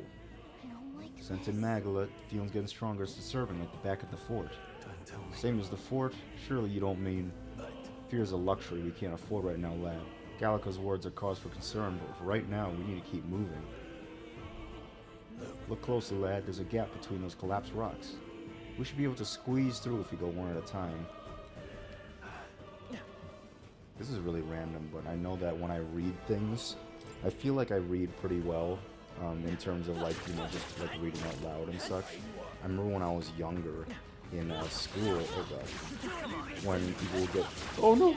I don't like Sent this. in Magala, feeling's getting stronger as the servant at the back of the fort. Don't tell me. Same as the fort? Surely you don't mean... Fear's a luxury we can't afford right now, lad. Gallica's words are cause for concern, but for right now, we need to keep moving. Look closely, lad. There's a gap between those collapsed rocks. We should be able to squeeze through if we go one at a time. This is really random, but I know that when I read things, I feel like I read pretty well, in terms of like, you know, just like reading out loud and such. I remember when I was younger in school, oh gosh, when people would get, oh no!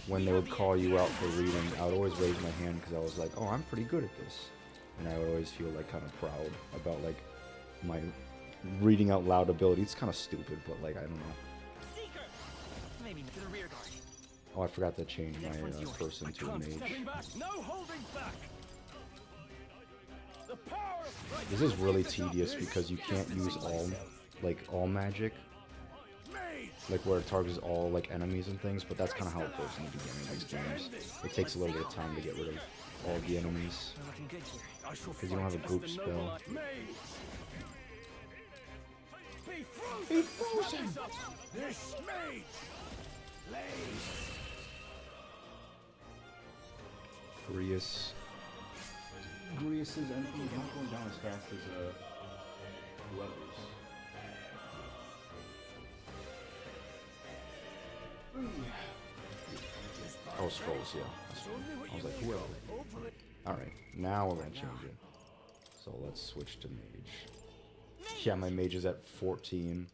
When they would call you out for reading, I would always raise my hand because I was like, oh, I'm pretty good at this. and I would always feel like kind of proud about like my reading out loud ability. It's kind of stupid, but like I don't know. Seeker! Maybe to the rear guard. Oh, I forgot to change my person to a mage. Stepping back, no holding back. The power of This is really tedious because you can't use all magic, like where it targets all like enemies and things. But that's kind of how it goes in the beginning of these games. It takes a little bit of time to get rid of all the enemies We're looking good here. because you don't have a group spell. Be frozen! This mage! Grius' MP not going down as fast as whoever's. Oh, scrolls, yeah. I was like, whoever. Alright, now we're gonna change it. So let's switch to mage. Yeah, my mage is at 14.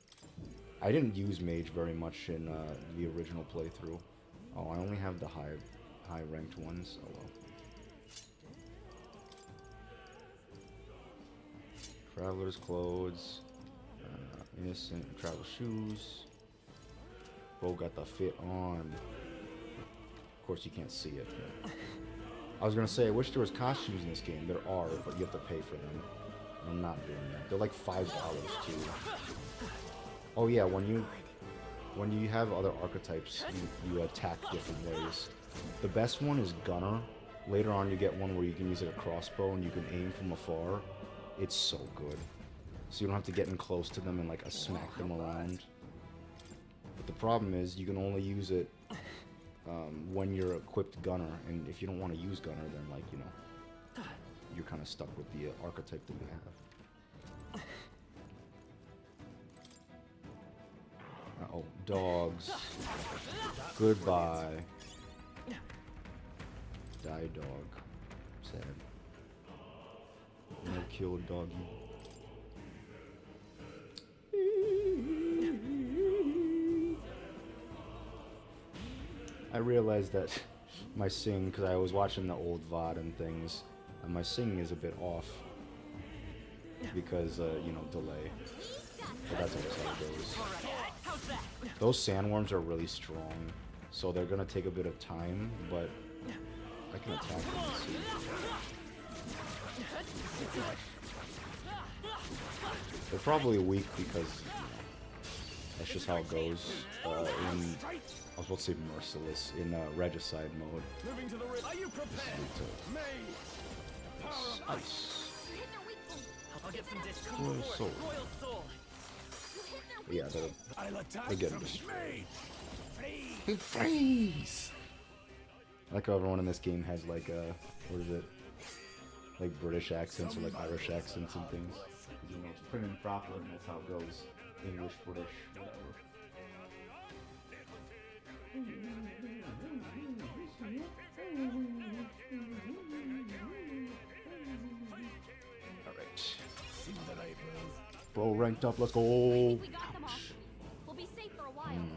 I didn't use mage very much in the original playthrough. Oh, I only have the high ranked ones. Oh well. Traveler's clothes, innocent travel shoes. Bro got the fit on. Of course, you can't see it. But I was gonna say, I wish there was costumes in this game. There are, but you have to pay for them. I'm not doing that. They're like $5 too. Oh yeah, when you have other archetypes, you attack different ways. The best one is Gunner. Later on, you get one where you can use like a crossbow and you can aim from afar. It's so good. So you don't have to get in close to them and like smack them around. But the problem is you can only use it when you're equipped Gunner, and if you don't want to use Gunner, then like, you know, you're kind of stuck with the archetype that you have. Uh-oh, dogs. Goodbye. Die, dog. Sad. No kill, doggy. I realized that my sing, because I was watching the old VOD and things, and my singing is a bit off because, you know, delay. But that's always how it goes. Those sandworms are really strong, so they're gonna take a bit of time, but I can attack them and see. They're probably weak because, you know, that's just how it goes. I was about to say merciless in Regicide mode. Moving to the rear. Are you prepared? Ice. I'll get some disc. Royal Soul. Royal Soul. But yeah, I'll attack they get from destroyed. me. Freeze! I like how everyone in this game has like what is it? Like British accents or like Irish accents and things. You know, it's prim and proper, and that's how it goes. English, British, whatever. Alright. Bro ranked up, let's go! We got them all. We'll be safe for a while.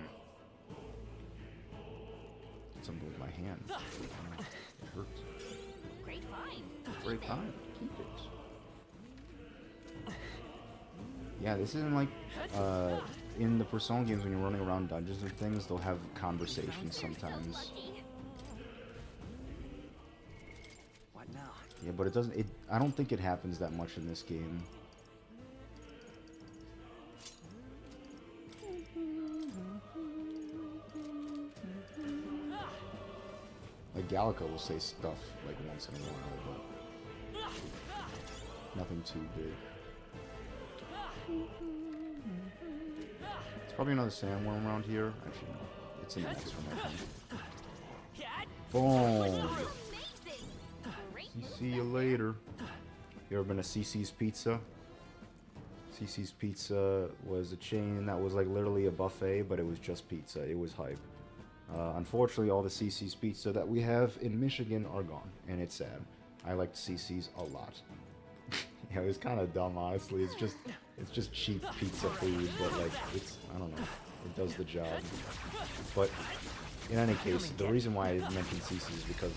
Something with my hand. It hurts. Great find. Great time. Keep it. Yeah, this isn't like in the Persona games when you're running around dungeons and things, they'll have conversations sometimes. What now? Yeah, but it doesn't. I don't think it happens that much in this game. Like Gallica will say stuff like once in a while, but nothing too big. It's probably another sandworm around here. Actually, no. It's in the next one, I think. Boom! See you later. You ever been to CC's Pizza? CC's Pizza was a chain that was like literally a buffet, but it was just pizza. It was hype. Unfortunately, all the CC's Pizza that we have in Michigan are gone, and it's sad. I liked CC's a lot. Yeah, it was kind of dumb, honestly. It's just cheap pizza food, but like, I don't know. It does the job. But in any case, the reason why I mentioned CCs is because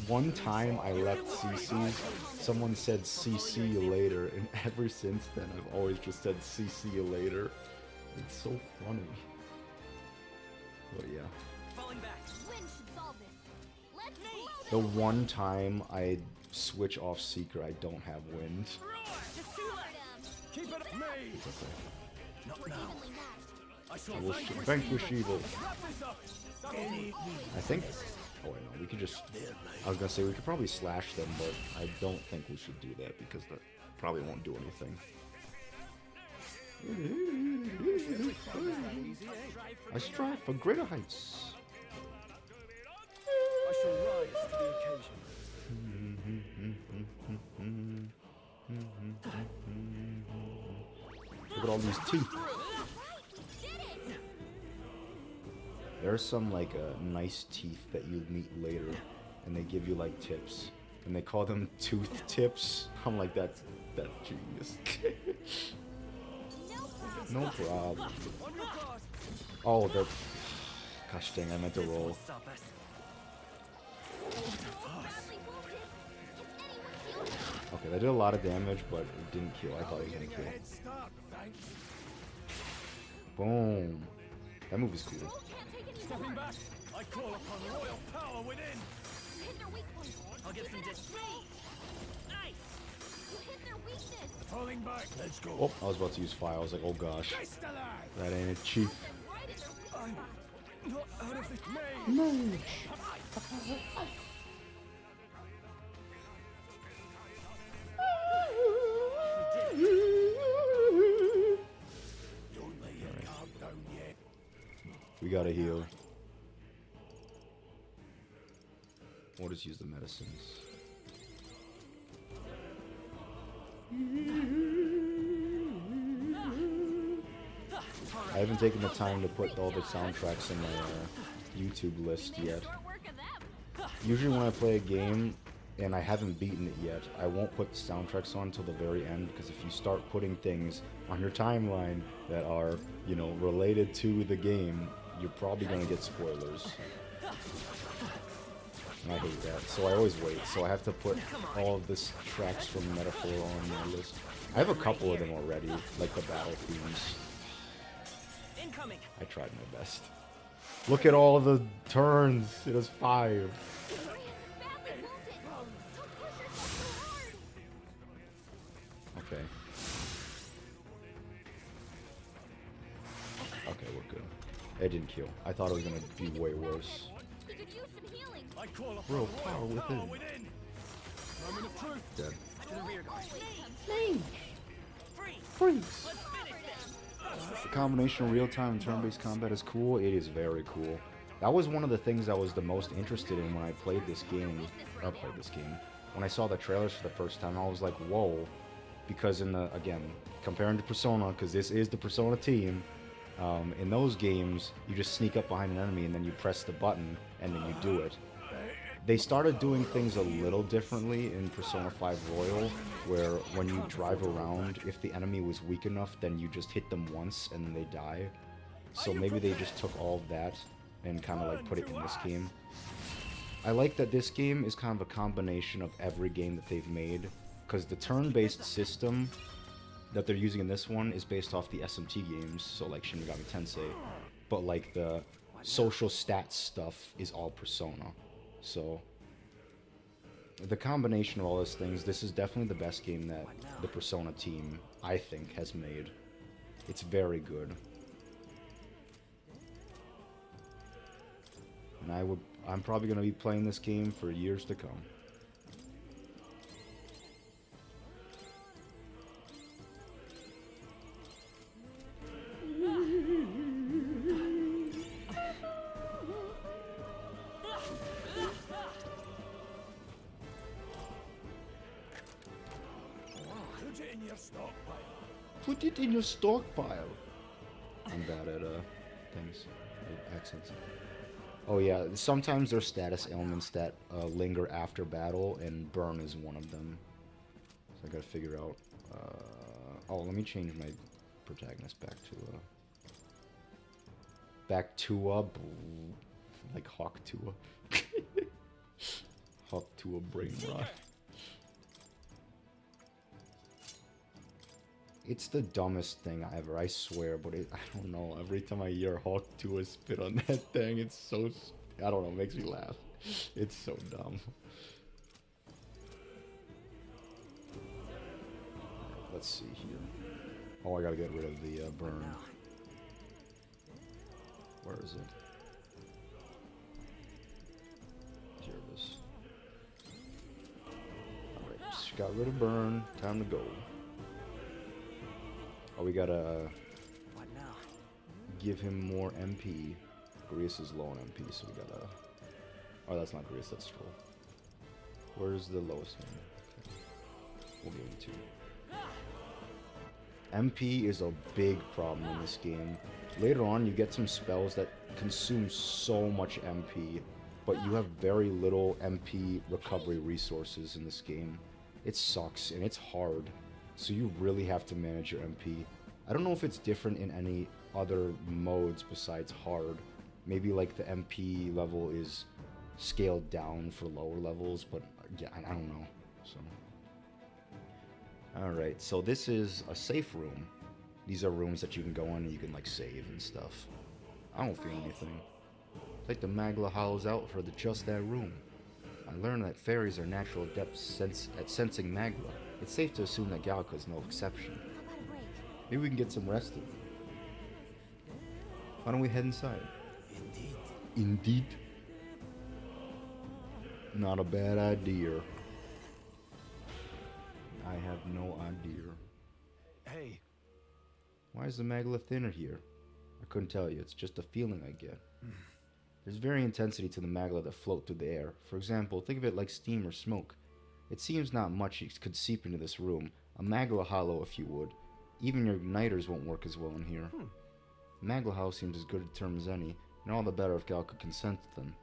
one time I left CCs, someone said CC you later, and ever since then I've always just said CC you later. It's so funny. But yeah. Falling back. Wind should solve this. Let's blow The them one time I switch off Seeker, I don't have wind. Just two left. Keep it up, me! It's okay. We're evenly matched. I shall I will vanquish evil. Wrap this up. I think. Oh wait, no. We could just. I was gonna say we could probably slash them, but I don't think we should do that because that probably won't do anything. I strive for greater heights. I shall rise to the occasion. Look at all these teeth. There's some like nice teeth that you meet later, and they give you like tips, and they call them tooth tips. I'm like, that's genius. No problem. Oh, the. Gosh dang, I meant to roll. Stop us. Okay, that did a lot of damage, but it didn't kill. I thought it was gonna kill. Head start, thanks. Boom. That move is cool. Stepping back, I call upon royal power within. Hit their weak point. I'll get some distance. Nice. You hit their weakness. Falling back. Let's go. Oh, I was about to use fire. I was like, oh gosh. Just alive. That ain't it, chief. Right in their weak spot. Not out of this maze. Don't let your guard down yet. We gotta heal. Or just use the medicines. I haven't taken the time to put all the soundtracks in my YouTube list yet. Short work of them. Usually when I play a game and I haven't beaten it yet, I won't put the soundtracks on until the very end, because if you start putting things on your timeline that are, you know, related to the game, you're probably gonna get spoilers. And I hate that, so I always wait. So I have to put all of this tracks from Metaphor on my list. I have a couple of them already, like the battle themes. Incoming. I tried my best. Look at all the turns. It was 5. Badly wounded. Don't push yourself so hard. Okay. Okay, we're good. It didn't kill. I thought it was gonna be way worse. He could use some healing. I call upon Royal royal power within. Moment of truth. Dead. To the rear guard. Freeze. Freeze. Let's finish this. The combination of real-time and turn-based combat is cool. It is very cool. That was one of the things I was the most interested in when I played this game. When I saw the trailers for the first time, I was like, whoa. Because again, comparing to Persona, because this is the Persona team, in those games, you just sneak up behind an enemy and then you press the button and then you do it. They started doing things a little differently in Persona 5 Royal, where when you drive around, if the enemy was weak enough, then you just hit them once and then they die. So maybe they just took all of that and kind of like put it in this game. I like that this game is kind of a combination of every game that they've made, because the turn-based system that they're using in this one is based off the SMT games, so like Shin Megami Tensei, but like the social stats stuff is all Persona. So the combination of all those things, this is definitely the best game that the Persona team, I think, has made. It's very good. And I'm probably going to be playing this game for years to come. Put it in your stockpile. Put it in your stockpile. I'm bad at things, accents. Oh yeah, sometimes there's status ailments that linger after battle, and burn is one of them. So I gotta figure out. Oh, let me change my protagonist back to Back Tua. Like Hawk Tua. Hawk Tua brain rot. It's the dumbest thing ever, I swear, but I don't know. Every time I hear Hawk Tua spit on that thing, it's so... I don't know, it makes me laugh. It's so dumb. Let's see here. Oh, I gotta get rid of the burn. Where is it? Here it is. Alright, just got rid of burn. Time to go. Oh, we gotta give him more MP. Grease is low on MP, so we gotta... Oh, that's not Grease, that's Stroll. Where's the lowest one? Okay. We'll give him 2. MP is a big problem in this game. Later on, you get some spells that consume so much MP, but you have very little MP recovery resources in this game. It sucks, and it's hard. So you really have to manage your MP. I don't know if it's different in any other modes besides hard. Maybe like the MP level is scaled down for lower levels, but yeah, I don't know. So, alright, so this is a safe room. These are rooms that you can go in and you can like save and stuff. I don't feel anything. Take the Magla Hollows out for just that room. I learned that fairies are natural adepts at sensing Magla. It's safe to assume that Galka is no exception. Maybe we can get some rest in. Why don't we head inside? Indeed. Indeed. Not a bad idea. I have no idea. Hey. Why is the Magla thinner here? I couldn't tell you. It's just a feeling I get. There's very intensity to the Magla that float through the air. For example, think of it like steam or smoke. It seems not much could seep into this room. A Magla Hollow, if you would. Even your igniters won't work as well in here. Magla Hollow seems as good a term as any, and all the better if Galka can sense them.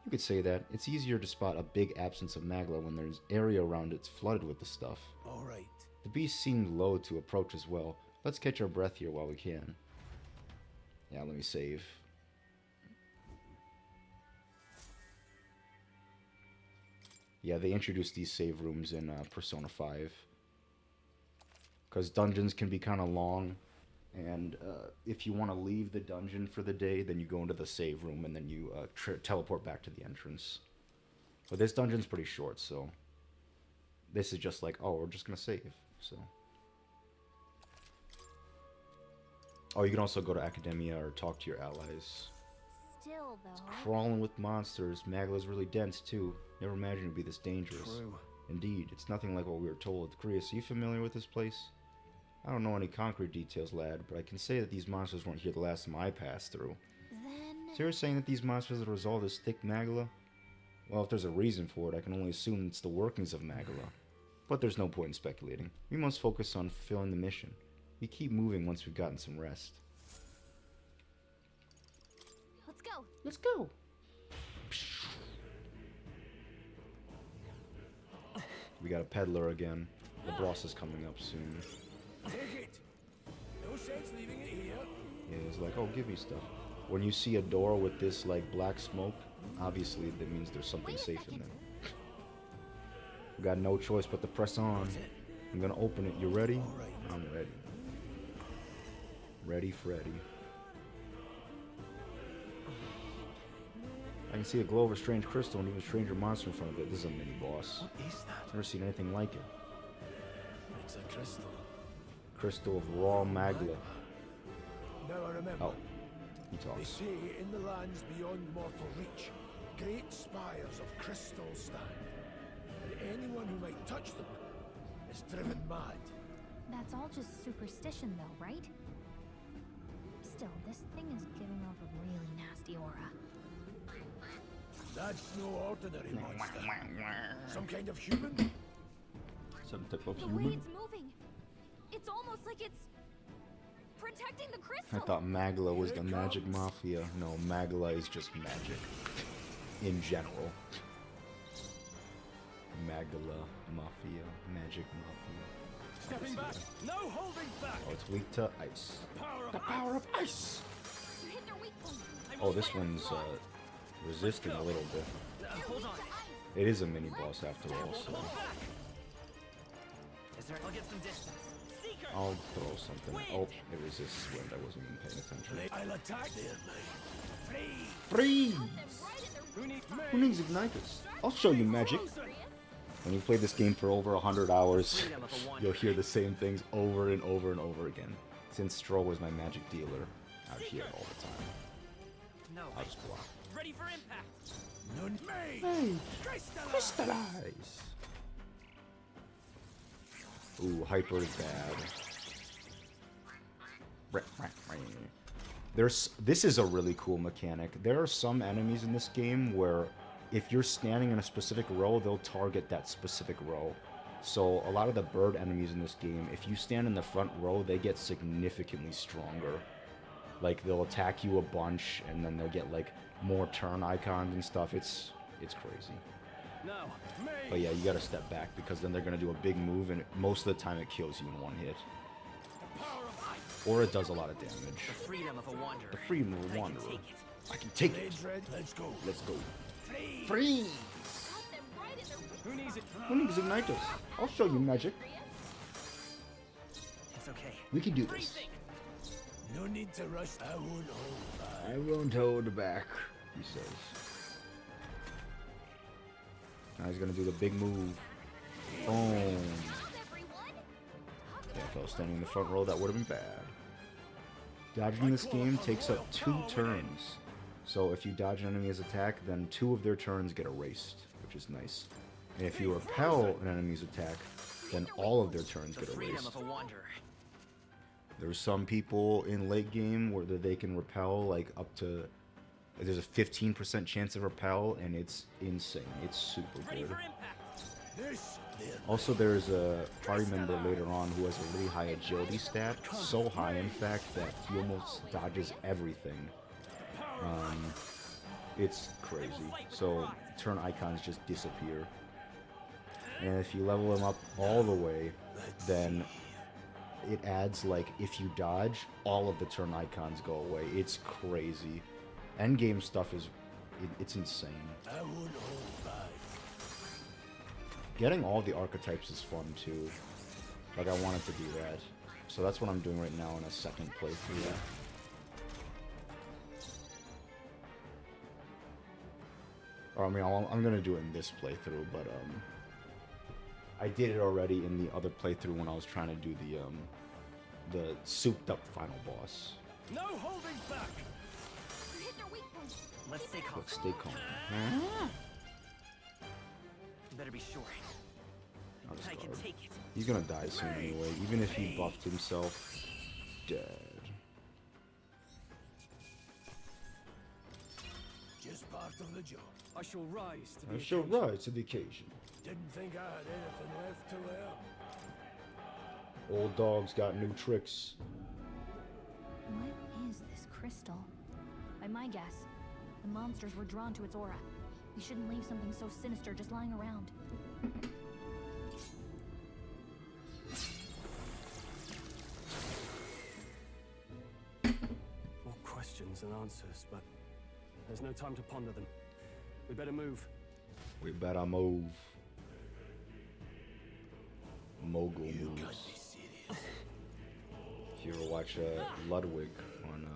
You could say that. It's easier to spot a big absence of Magla when there's area around it's flooded with the stuff. Alright. The beast seemed low to approach as well. Let's catch our breath here while we can. Yeah, let me save. Yeah, they introduced these save rooms in Persona 5. Because dungeons can be kind of long, and if you want to leave the dungeon for the day, then you go into the save room, and then you teleport back to the entrance. But this dungeon's pretty short, so... This is just like, oh, we're just going to save, so... Oh, you can also go to Academia or talk to your allies. Still, though. It's crawling with monsters. Magla's really dense, too. Never imagined it'd be this dangerous. True. Indeed, it's nothing like what we were told. Chris, are you familiar with this place? I don't know any concrete details, lad, but I can say that these monsters weren't here the last time I passed through. Then... So you're saying that these monsters are the result of this thick Magla? Well, if there's a reason for it, I can only assume it's the workings of Magla. But there's no point in speculating. We must focus on fulfilling the mission. We keep moving once we've gotten some rest. Let's go. Let's go! We got a peddler again. The boss is coming up soon. Take it. No sense leaving it here. Yeah, he's like, oh, give me stuff. When you see a door with this, like, black smoke, obviously that means there's something safe in there. We got no choice but to press on. I'm gonna open it. You ready? I'm ready. Ready, Freddy. I can see a glow of a strange crystal and even a stranger monster in front of it. This is a mini-boss. What is that? Never seen anything like it. It's a crystal. Crystal of raw Magla. Now I remember. Oh, he They talks. say in the lands beyond mortal reach, great spires of crystal stand. And anyone who might touch them is driven mad. That's all just superstition, though, right? Still, this thing is giving off a really nasty aura. That's no ordinary monster. Some kind of human? Some type of The way human? it's moving, it's almost like it's protecting the I crystal. thought Magla was the magic mafia. No, Magla is just magic. In general. Magla Mafia. Magic Mafia. Stepping back. No holding back. Oh, it's weak to ice. Power of The power of ice! You hit their Oh, this one's resisting a little bit. Hold on. It is a mini boss after all, so Is there? I'll get some distance. Seeker. I'll throw something. Oh, it resists wind. I wasn't even paying attention. I'll attack there, mate. Freeze! Who needs Ignitus? I'll show you magic. When you play this game for over 100 hours, you'll hear the same things over and over and over again. Since Stroh was my magic dealer, out here all the time. No. I'll just block. Ready for impact. None me. Hey, crystallize! Ooh, hyper is bad. This is a really cool mechanic. There are some enemies in this game where if you're standing in a specific row, they'll target that specific row. So a lot of the bird enemies in this game, if you stand in the front row, they get significantly stronger. Like, they'll attack you a bunch, and then they'll get, like, more turn icons and stuff. It's crazy. Now, But yeah, you gotta step back, because then they're gonna do a big move, and most of the time it kills you in one hit. Or it does a lot of damage. The freedom of a wanderer. The freedom of a wanderer. Take it. I can take it. Let's go. Let's go. Freeze! who needs it? Who needs Ignitus? I'll show you magic. It's okay. We can do this. No need to rush. I won't hold back. I won't hold back, he says. Now he's gonna do the big move. Boom. Yeah, if I was standing in the front row, that would have been bad. Dodging this game takes up 2 turns. So if you dodge an enemy's attack, then 2 of their turns get erased, which is nice. And if you repel an enemy's attack, then all of their turns The get freedom erased. of a wanderer. There's some people in late game where they can repel like up to... There's a 15% chance of repel, and it's insane. It's super Ready good. for impact. This. There. Also, there's a party member later on who has a really high agility stat. So high, in fact, that he almost dodges everything. It's crazy. So, turn icons just disappear. And if you level him up all the way, then it adds, like, if you dodge, all of the turn icons go away. It's crazy. Endgame stuff is... it's insane. I won't hold back. Getting all the archetypes is fun, too. Like, I wanted to do that. So that's what I'm doing right now in a second playthrough. Or, I mean, I'm gonna do it in this playthrough, but, I did it already in the other playthrough when I was trying to do the souped-up final boss. No holding back. Let's stay calm. Let's stay calm. Better be sure. I'll just I can guard. take it. He's gonna die soon anyway, even if he buffed himself. Dead. Just part of the job. I shall rise to the I shall occasion. rise to the occasion. Didn't think I had anything left to learn. Old dog's got new tricks. What is this crystal? By my guess, the monsters were drawn to its aura. We shouldn't leave something so sinister just lying around. More questions than answers, but there's no time to ponder them. We better move. We better move. Mogul moves. If you ever watch Ludwig on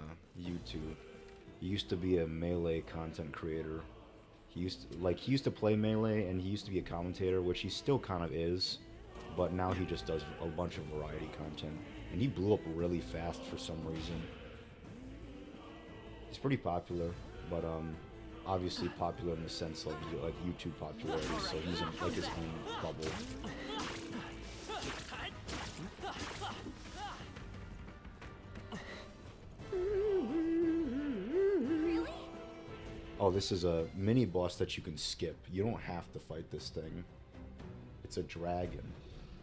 YouTube, he used to be a Melee content creator. He used to play Melee, and he used to be a commentator, which he still kind of is, but now he just does a bunch of variety content. And he blew up really fast for some reason. He's pretty popular, but obviously popular in the sense of like YouTube popularity, so he's in like his own bubble. Oh, this is a mini boss that you can skip. You don't have to fight this thing. It's a dragon.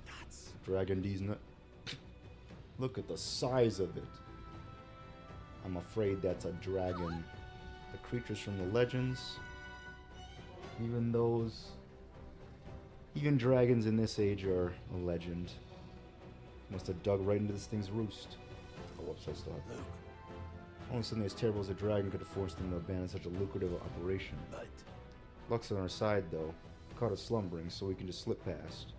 That's Dragon D's nut. Look at the size of it. I'm afraid that's a dragon. The creatures from the legends, even dragons in this age are a legend. Must have dug right into this thing's roost. Oh, whoops, I still have. Only something as terrible as a dragon could have forced them to abandon such a lucrative operation. But Luck's on our side, though. Caught us slumbering, so we can just slip past.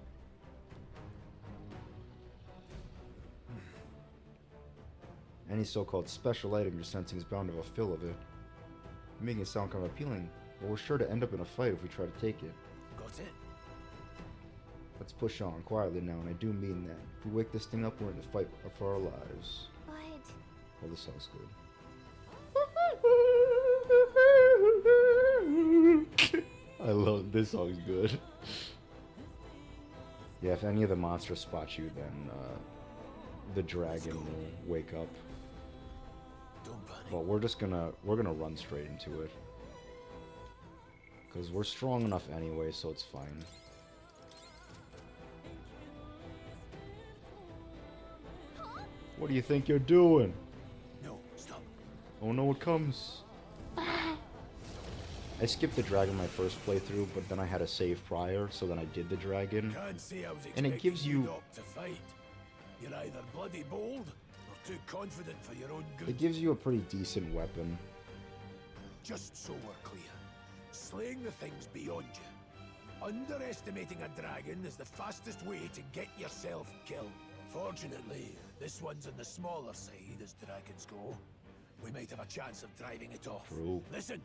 Any so-called special item you're sensing is bound to have a fill of it. You're making it sound kind of appealing, but we're sure to end up in a fight if we try to take it. got it. Let's push on, quietly now, and I do mean that. If we wake this thing up, we're in the fight for our lives. But Oh, this sounds good. I love this song's good. Yeah, if any of the monsters spot you, then the dragon will wake up. Don't panic. But we're gonna run straight into it. Cause we're strong enough anyway, so it's fine. What do you think you're doing? No, stop. Oh no, it comes. I skipped the dragon my first playthrough, but then I had a save prior, so then I did the dragon. Can't say I was And it gives you- Doc to fight. You're either bloody bold or too confident for your own good. It gives you a pretty decent weapon. Just so we're clear, slaying the thing's beyond you. Underestimating a dragon is the fastest way to get yourself killed. Fortunately, this one's on the smaller side as dragons go. We might have a chance of driving it off. True. Listen,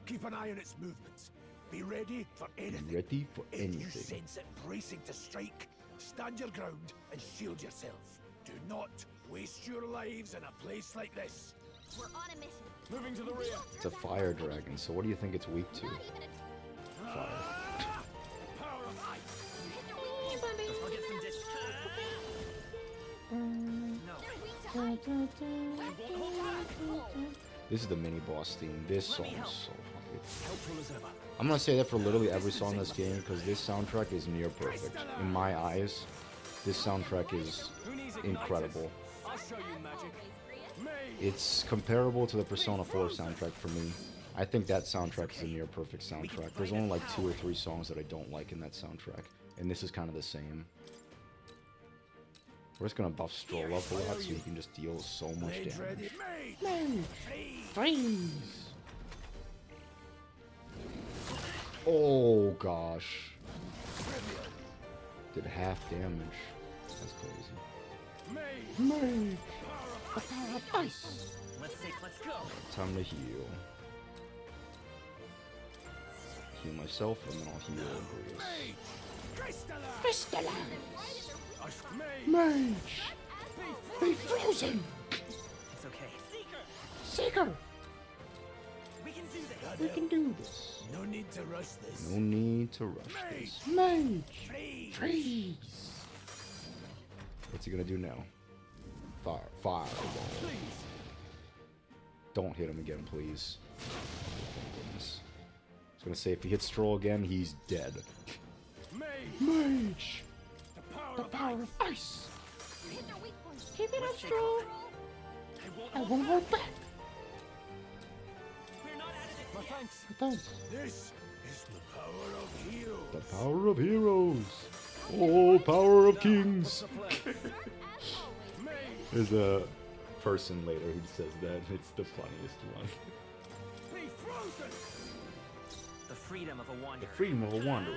keep an eye on its movements. Be ready for anything. Ready for If you anything. sense it bracing to strike, stand your ground and shield yourself. Do not waste your lives in a place like this. we're on a mission. Moving to the rear. It's a fire dragon, so what do you think it's weak to? Not even a Fire. Power of ice! I'll get some dish. This is the mini boss theme. This song is so hype. Helpful as ever. I'm gonna say that for literally every song in this game, because this soundtrack is near perfect. In my eyes, this soundtrack is Who needs incredible. igniters? I'll show you magic. It's comparable to the Persona 4 soundtrack for me. I think that soundtrack is a near perfect soundtrack. There's only like 2 or 3 songs that I don't like in that soundtrack, and this is kind of the same. We're just gonna buff Stroll up a lot so you can just deal so much Blades damage. ready. Freeze! Oh gosh. Did half damage. That's crazy. Mage! The power of ice! Let's go. Time to heal. Heal myself and then I'll heal Bruce. Crystallize! Mage! Be frozen! It's okay. Seeker! We can do this. We can do this. No need to rush this. No need to rush this. Mage! Freeze! What's he gonna do now? Fire. Don't hit him again, please. Thank goodness. I was gonna say, if he hits Stroll again, he's dead. Mage! The power of ice! Hit their weak point. Keep it up, Let's take Stroll! I I won't hold back! We're not out of this My yet. thanks. Thanks. This is the power of heroes. The power of heroes! Oh, power of kings! What's the plan? There's a person later who says that. It's the funniest one. Be frozen! The freedom of a The wanderer. freedom of a wanderer.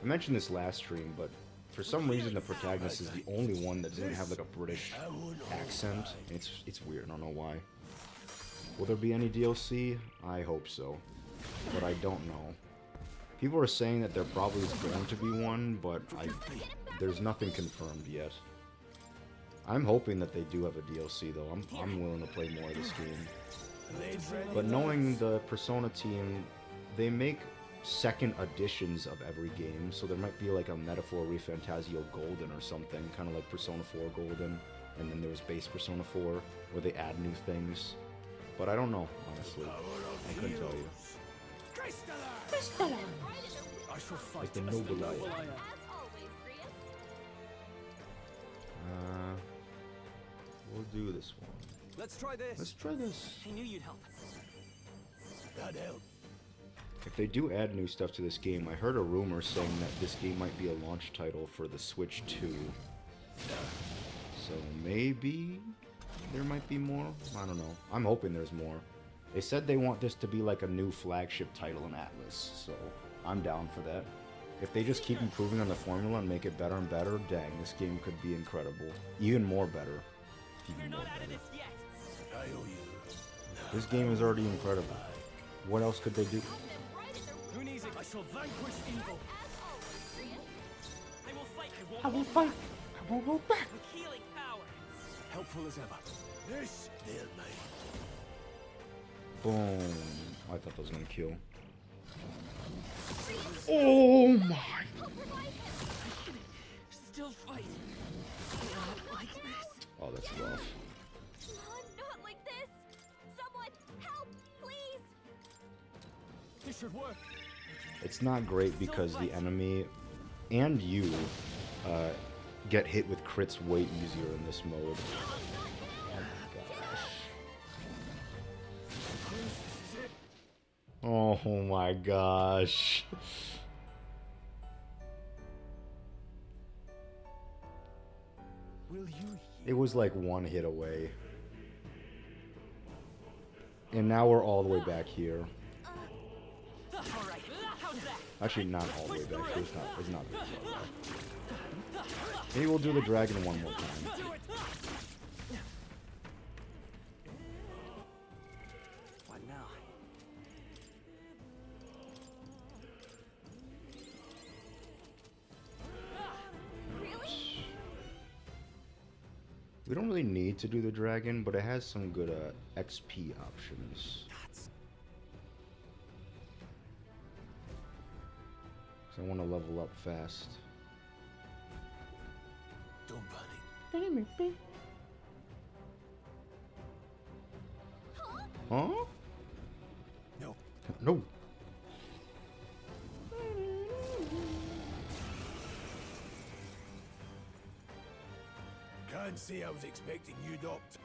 I mentioned this last stream, but for some reason the protagonist is the only one that doesn't have like a British accent. It's weird, I don't know why. Will there be any DLC? I hope so, but I don't know. People are saying that there probably is going to be one, but there's nothing confirmed yet. I'm hoping that they do have a DLC though. I'm willing to play more of this game. Blades ready. But knowing the Persona team, they make second editions of every game, so there might be like a metaphor ReFantazio Golden or something, kind of like Persona 4 Golden, and then there was base Persona 4, where they add new things. But I don't know, honestly. I couldn't tell you. I shall fight Like the as noble the lion. noble I am. As always, Grius. We'll do this one. Let's try this. Let's try this. I knew you'd help. That helped. If they do add new stuff to this game, I heard a rumor saying that this game might be a launch title for the Switch 2. So maybe there might be more. I don't know. I'm hoping there's more. They said they want this to be like a new flagship title in Atlas, so I'm down for that. If they just keep improving on the formula and make it better and better, dang, this game could be incredible. Even more better. Even more better. This game is already incredible. What else could they do? Who needs it? I shall vanquish evil. I will fight. I won't hold back. With healing power. Helpful as ever. This they'll make. Boom. I thought that was gonna kill. Oh my! Still fight. Not like this. Oh, that's rough. Not like this! Someone help, please! This should work. It's not great because the enemy and you get hit with crits way easier in this mode. Oh my gosh. Will you? It was like one hit away. And now we're all the way back here. All right. How's that? Actually, not all the way back here. It's not very far back. Maybe we'll do the dragon one more time. What now? Really? We don't really need to do the dragon, but it has some good XP options. So I want to level up fast. Don't panic. Huh? No. No. Can't say I was expecting you, Doctor.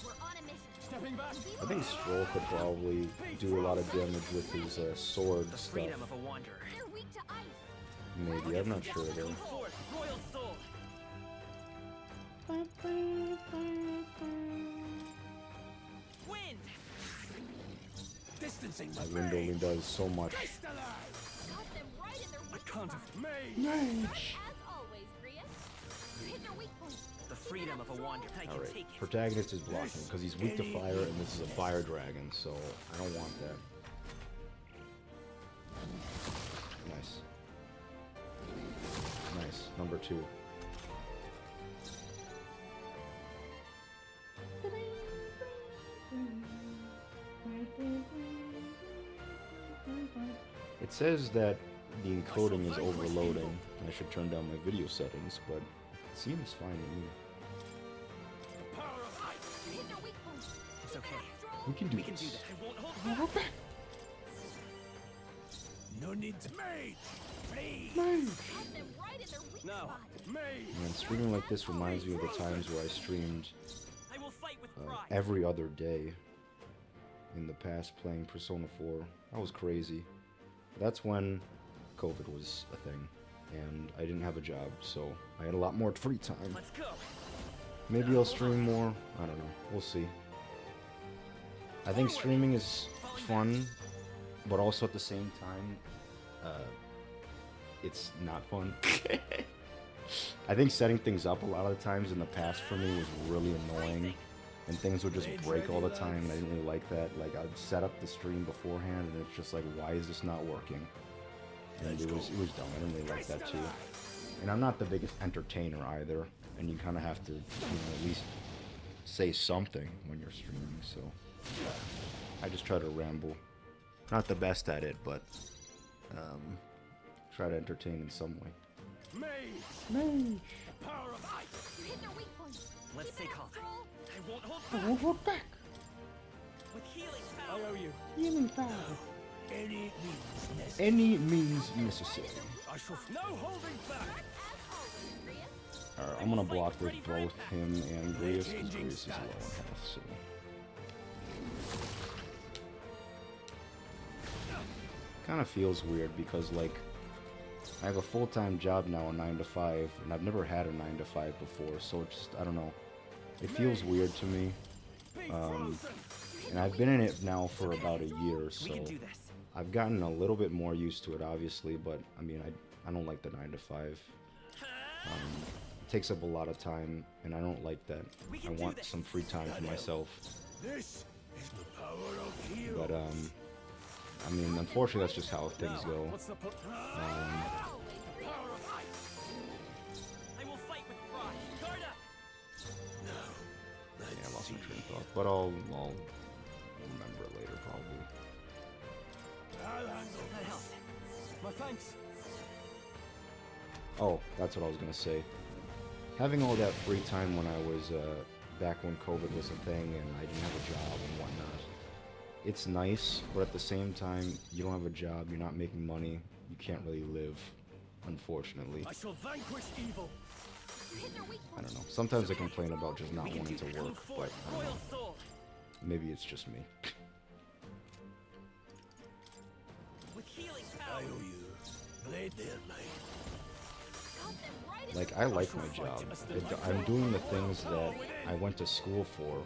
We're on a mission. Stepping back. I think Stroll could probably do a lot of damage with his sword The stuff. freedom of a wanderer. They're weak to ice. Maybe, I'm not sure though. Forth, royal soul. Wind. Distancing My the wind only does so much. Got them right in their weak Can't spot. have made. Mage! As always, Grius. Hit their weak point. The freedom of a wanderer. I can Alright, take it. protagonist is blocking because he's weak to fire and this is a fire dragon, so I don't want that. Nice. Nice, number 2. It says that the encoding is overloading. I should turn down my video settings, but it seems fine to me. Hit their weak point. It's okay. We can do We can do this. that. I won't hold back. No need to. Mage! Please! Got them right in their weak Now. spot. Made. Man, streaming like this reminds me of the times where I streamed I will fight with pride. every other day in the past playing Persona 4. That was crazy. That's when COVID was a thing, and I didn't have a job, so I had a lot more free time. Let's go. Maybe I'll stream more. I don't know. We'll see. I think streaming is fun, but also at the same time, it's not fun. I think setting things up a lot of the times in the past for me was really annoying, and things would just break all the time, and I didn't really like that. Like, I'd set up the stream beforehand, and it's just like, why is this not working? And it was dumb. I didn't really like that too. And I'm not the biggest entertainer either, and you kind of have to, at least say something when you're streaming. So I just try to ramble. Not the best at it, but try to entertain in some way. Made. Mage. Power of ice. Hit their weak point. Let's Keep it stay up, calm. Stroll. I won't hold I back. won't hold back. With healing I power. owe you. Healing power. Any means necessary. Any means necessary. I shall. No holding back. As always, Grius. Alright, I'm gonna block with both him and Grius, because Grius is low on health, so. Kinda feels weird because, like, I have a full-time job now, a 9 to 5, and I've never had a 9 to 5 before, so it's just, I don't know. It feels weird to me, And I've been in it now for about a year, so We can do this. I've gotten a little bit more used to it, obviously, but I mean, I don't like the 9 to 5. It takes up a lot of time, and I don't like that. I want some free time for myself. This is the power of heroes. But I mean, unfortunately, that's just how things go. What's the point? I will fight with pride. Guard up. Now, Yeah, I let's lost see. my train of thought, but I'll remember it later, probably. I'll handle That helped. My thanks. Oh, that's what I was gonna say. Having all that free time when I was back when COVID was a thing and I didn't have a job and whatnot, it's nice, but at the same time, you don't have a job, you're not making money, you can't really live, unfortunately. I shall vanquish evil. I don't know. Sometimes I complain about just not wanting to work, but I don't know. Royal sword. Maybe it's just me. With healing I power. owe you. Blade their light. Like, I like my job. I'm doing the things that I went to school for.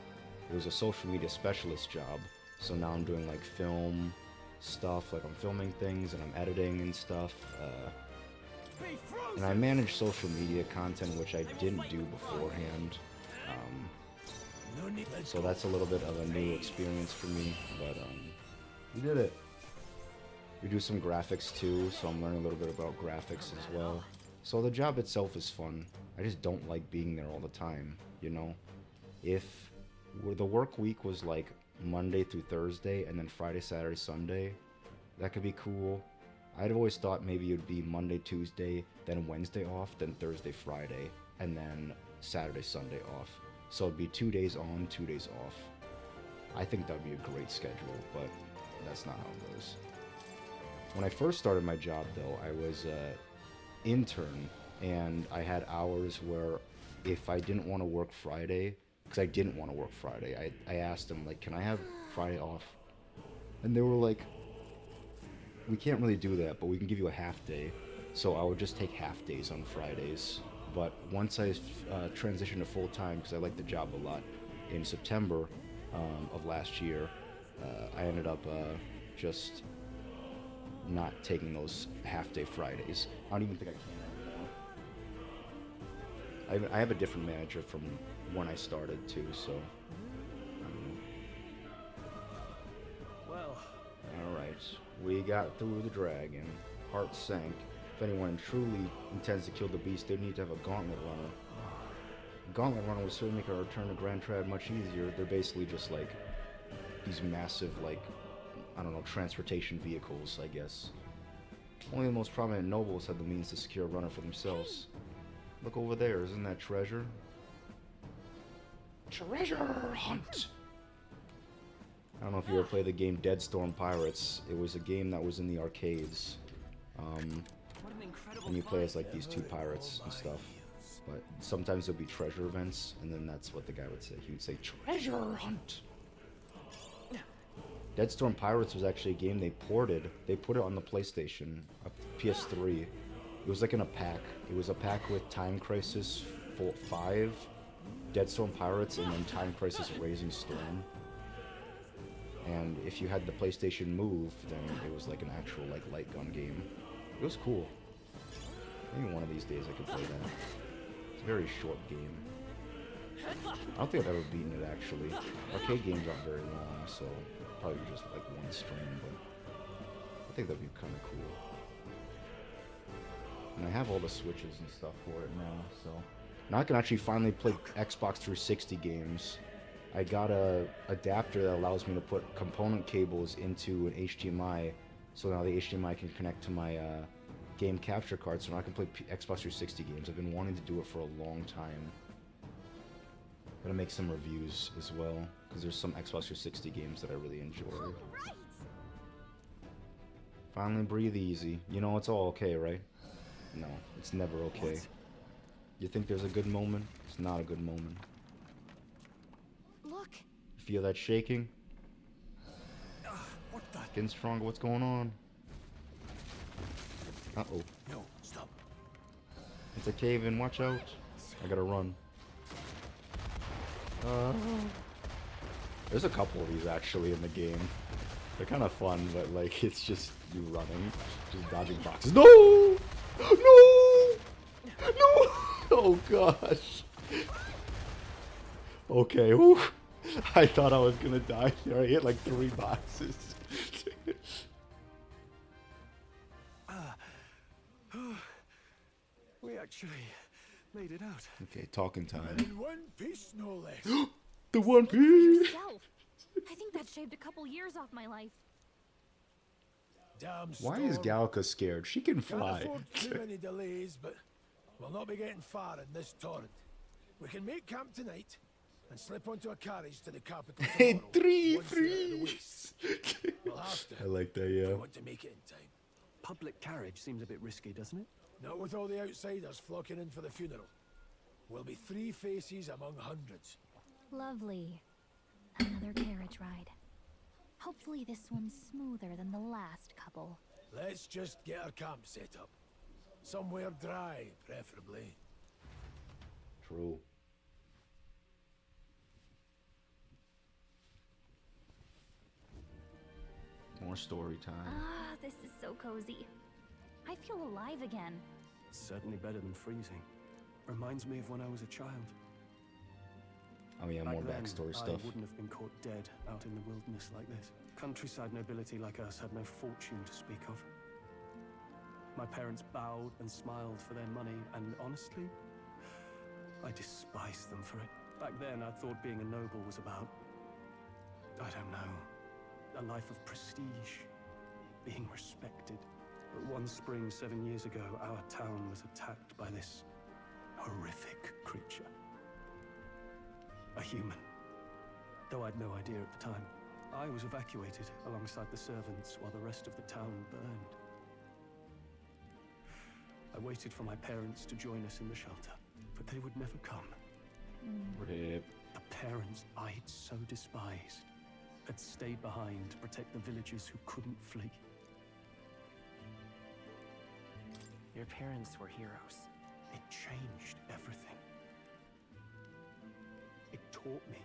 It was a social media specialist job, so now I'm doing like film stuff, like I'm filming things and I'm editing and stuff. And I manage social media content, which I didn't do beforehand. No need. So that's a little bit of a new experience for me, but we did it. We do some graphics too, so I'm learning a little bit about graphics as well. So the job itself is fun. I just don't like being there all the time, you know? If the work week was like Monday through Thursday and then Friday, Saturday, Sunday, that could be cool. I'd always thought maybe it would be Monday, Tuesday, then Wednesday off, then Thursday, Friday, and then Saturday, Sunday off. So it'd be 2 days on, 2 days off. I think that'd be a great schedule, but that's not how it goes. When I first started my job, though, I was intern, and I had hours where if I didn't want to work Friday, because I didn't want to work Friday, I asked them, like, can I have Friday off? And they were like, we can't really do that, but we can give you a half day. So I would just take half days on Fridays. But once I transitioned to full time, because I liked the job a lot, in September of last year, I ended up just not taking those half-day Fridays. I don't even think I can anymore. I have a different manager from when I started too, so I don't know. Well, Alright, we got through the dragon. Heart sank. If anyone truly intends to kill the beast, they need to have a gauntlet runner. Gauntlet runner would certainly make our return to Grand Trad much easier. They're basically just like these massive, like, I don't know, transportation vehicles, I guess. Only the most prominent nobles have the means to secure a runner for themselves. Look over there, isn't that treasure? Treasure hunt! I don't know if you ever played the game Dead Storm Pirates. It was a game that was in the arcades. What an incredible And you play fight. as like these two pirates and stuff. But sometimes there'll be treasure events, and then that's what the guy would say. He would say, treasure hunt! Dead Storm Pirates was actually a game they ported. They put it on the PlayStation, PS3. It was like in a pack. It was a pack with Time Crisis 5, Dead Storm Pirates, and then Time Crisis Raising Storm. And if you had the PlayStation Move, then it was like an actual like light gun game. It was cool. Maybe one of these days I could play that. It's a very short game. I don't think I've ever beaten it actually. Arcade games aren't very long, so probably just like one stream, but I think that'd be kind of cool. And I have all the switches and stuff for it now, so now I can actually finally play Xbox 360 games. I got a adapter that allows me to put component cables into an HDMI, so now the HDMI can connect to my game capture card, so now I can play Xbox 360 games. I've been wanting to do it for a long time. Gonna make some reviews as well, because there's some Xbox 360 games that I really enjoy. Finally breathe easy. You know it's all okay, right? No, it's never okay. You think there's a good moment? It's not a good moment. Look. You feel that shaking? what the? Getting stronger, what's going on? Uh-oh. No, stop. It's a cave in, watch out. I gotta run. There's a couple of these actually in the game. They're kind of fun, but like it's just you running, just dodging boxes. No! No! No! Oh gosh. Okay. Whew. I thought I was gonna die there. I hit like 3 boxes. We actually made it out. Okay, talking time. In one piece, no less. The One For Piece. yourself. I think that shaved a couple years off my life. Damn Why storm. is Galka scared? She can Can't fly. afford too many delays, but we'll not be getting far in this torrent. We can make camp tonight and slip onto a carriage to the capital tomorrow. Three once we're out of the way. freeze. We'll have to. I like that, If yeah. we want to make it in time. Public carriage seems a bit risky, doesn't it? Not with all the outsiders flocking in for the funeral. We'll be 3 faces among hundreds. Lovely. Another carriage ride. Hopefully this one's smoother than the last couple. Let's just get our camp set up. Somewhere dry, preferably. True. More story time. Ah, this is so cozy. I feel alive again. It's certainly better than freezing. Reminds me of when I was a child. Oh yeah, more Back then, backstory I stuff. wouldn't have been caught dead out in the wilderness like this. Countryside nobility like us had no fortune to speak of. My parents bowed and smiled for their money, and honestly, I despised them for it. Back then, I thought being a noble was about, I don't know, a life of prestige, being respected. But one spring 7 years ago, our town was attacked by this horrific creature. A human. Though I'd no idea at the time. I was evacuated alongside the servants while the rest of the town burned. I waited for my parents to join us in the shelter, but they would never come. Rip. The parents I'd so despised had stayed behind to protect the villagers who couldn't flee. Your parents were heroes. It changed everything. It taught me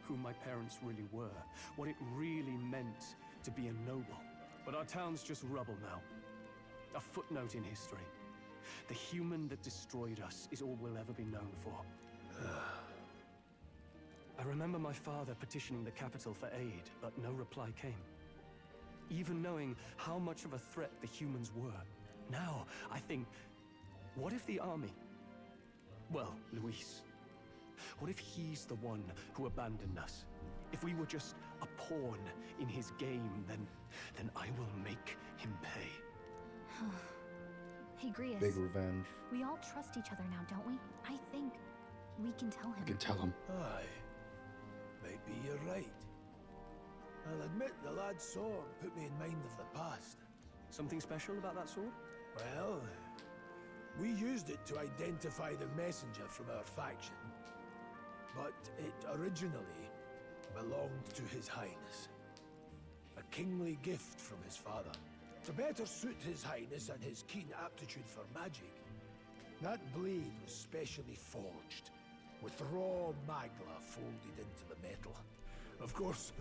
who my parents really were, what it really meant to be a noble. But our town's just rubble now. A footnote in history. The human that destroyed us is all we'll ever be known for. I remember my father petitioning the capital for aid, but no reply came. Even knowing how much of a threat the humans were. Now, I think, what if the army? Well, Luis. What if he's the one who abandoned us? If we were just a pawn in his game, then I will make him pay. Hey, Grius. Big revenge. We all trust each other now, don't we? I think we can tell him. You can tell him. Aye. Maybe you're right. I'll admit the lad's sword put me in mind of the past. Something special about that sword? Well, we used it to identify the messenger from our faction. But it originally belonged to His Highness. A kingly gift from his father. To better suit His Highness and his keen aptitude for magic, that blade was specially forged, with raw magla folded into the metal. Of course,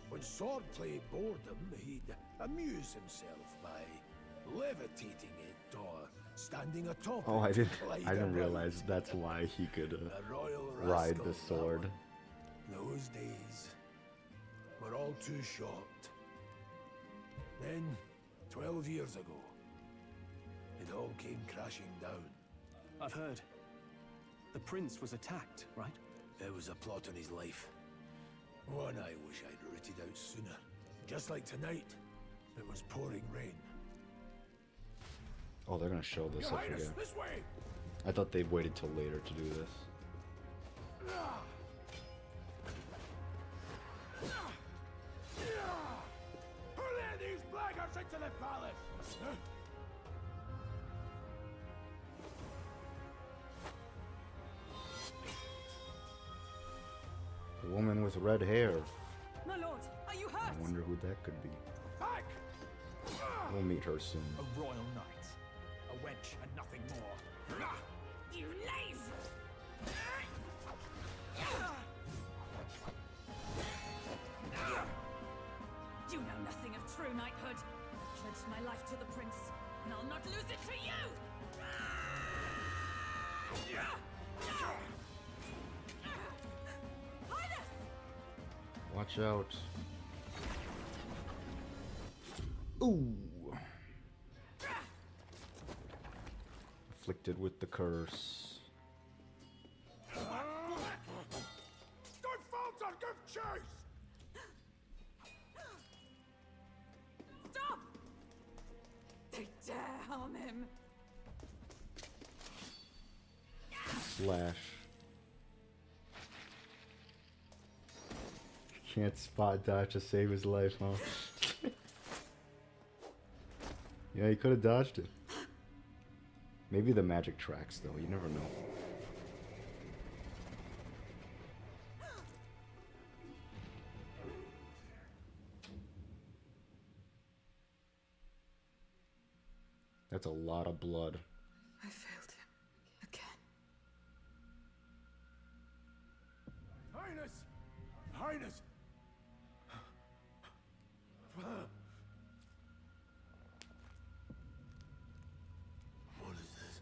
when swordplay bored him, he'd amuse himself by levitating it or standing atop Oh, it I to didn't glide around. realize that's why he could A royal ride rascal, the that sword. one. Those days were all too short. Then, 12 years ago, it all came crashing down. I've heard. The prince was attacked, right? There was a plot on his life. One I wish I'd rooted out sooner. Just like tonight, it was pouring rain. Oh, they're gonna show this. Your I Highness, forget. this way! I thought they waited till later to do this. Who let these blackguards into the palace? Huh? The woman with red hair. My lord, are you I hurt? wonder who that could be. Back! We'll meet her soon. A royal knight. A wench and nothing more. You knave! lost my life to the prince, and I'll not lose it to you! Highness! Watch out. Ooh. Afflicted with the curse. Don't falter, give chase! Stop! They dare harm him! Slash. Can't spot dodge to save his life, huh? Yeah, he could have dodged it. Maybe the magic tracks, though. You never know. That's a lot of blood. I failed him. Again. Highness! Highness! What is this?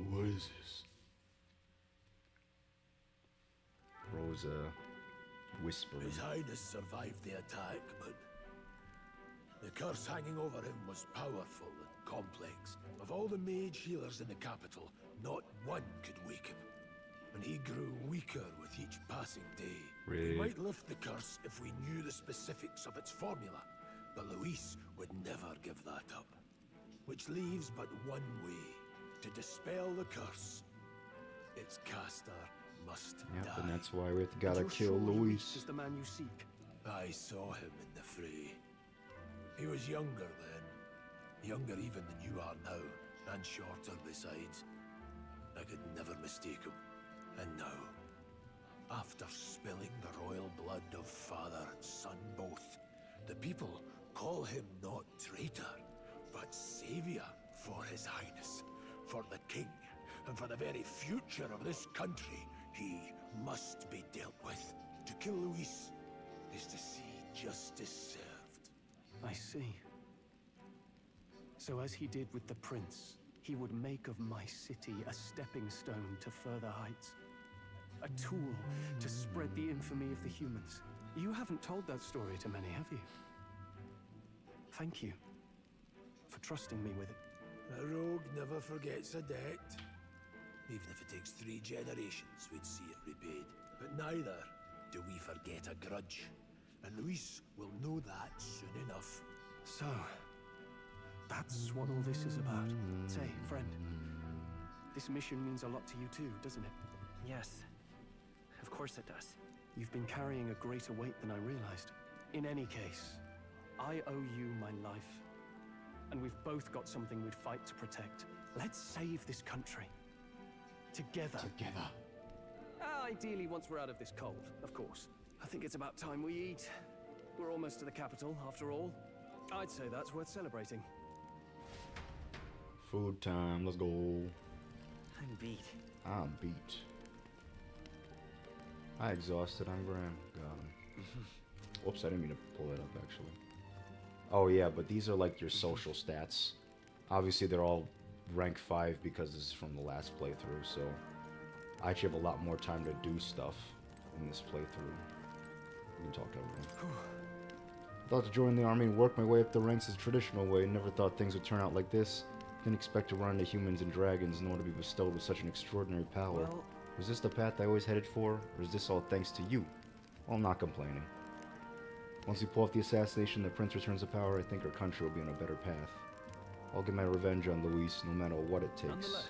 What is this? Rosa whispering. His Highness survived the attack, but the curse hanging over him was powerful and complex. Of all the mage healers in the capital, not one could wake him. And he grew weaker with each passing day. Really? We might lift the curse if we knew the specifics of its formula, but Luis would never give that up. Which leaves but one way to dispel the curse. Its caster must Yep, die. and that's why we gotta You're kill sure Luis. is the man you seek. I saw him in the fray. He was younger then. Younger even than you are now, and shorter besides. I could never mistake him. And now, after spilling the royal blood of father and son both, the people call him not traitor, but savior for his highness, for the king, and for the very future of this country. He must be dealt with. To kill Luis is to see justice served. I see. So as he did with the prince, he would make of my city a stepping stone to further heights. A tool to spread the infamy of the humans. You haven't told that story to many, have you? Thank you for trusting me with it. A rogue never forgets a debt. Even if it takes 3 generations, we'd see it repaid. But neither do we forget a grudge. And Luis will know that soon enough. So, that's what all this is about. Say, friend, this mission means a lot to you too, doesn't it? Yes, of course it does. You've been carrying a greater weight than I realized. In any case, I owe you my life. And we've both got something we'd fight to protect. Let's save this country. Together. Together. Ideally, once we're out of this cold, of course. I think it's about time we eat. We're almost to the capital, after all. I'd say that's worth celebrating. Food time, let's go. I'm beat. I'm beat. I exhausted, I'm Graham. Got him. Whoops, I didn't mean to pull it up actually. Oh yeah, but these are like your social stats. Obviously they're all rank 5 because this is from the last playthrough, so I actually have a lot more time to do stuff in this playthrough. We can talk to everyone. Thought to join the army and work my way up the ranks the traditional way. Never thought things would turn out like this. Didn't expect to run into humans and dragons nor to be bestowed with such an extraordinary power. Well, Was this the path I always headed for, or is this all thanks to you? Well, I'm not complaining. Once we pull off the assassination and the prince returns to power, I think our country will be on a better path. I'll get my revenge on Luis, no matter what it takes. Nonetheless,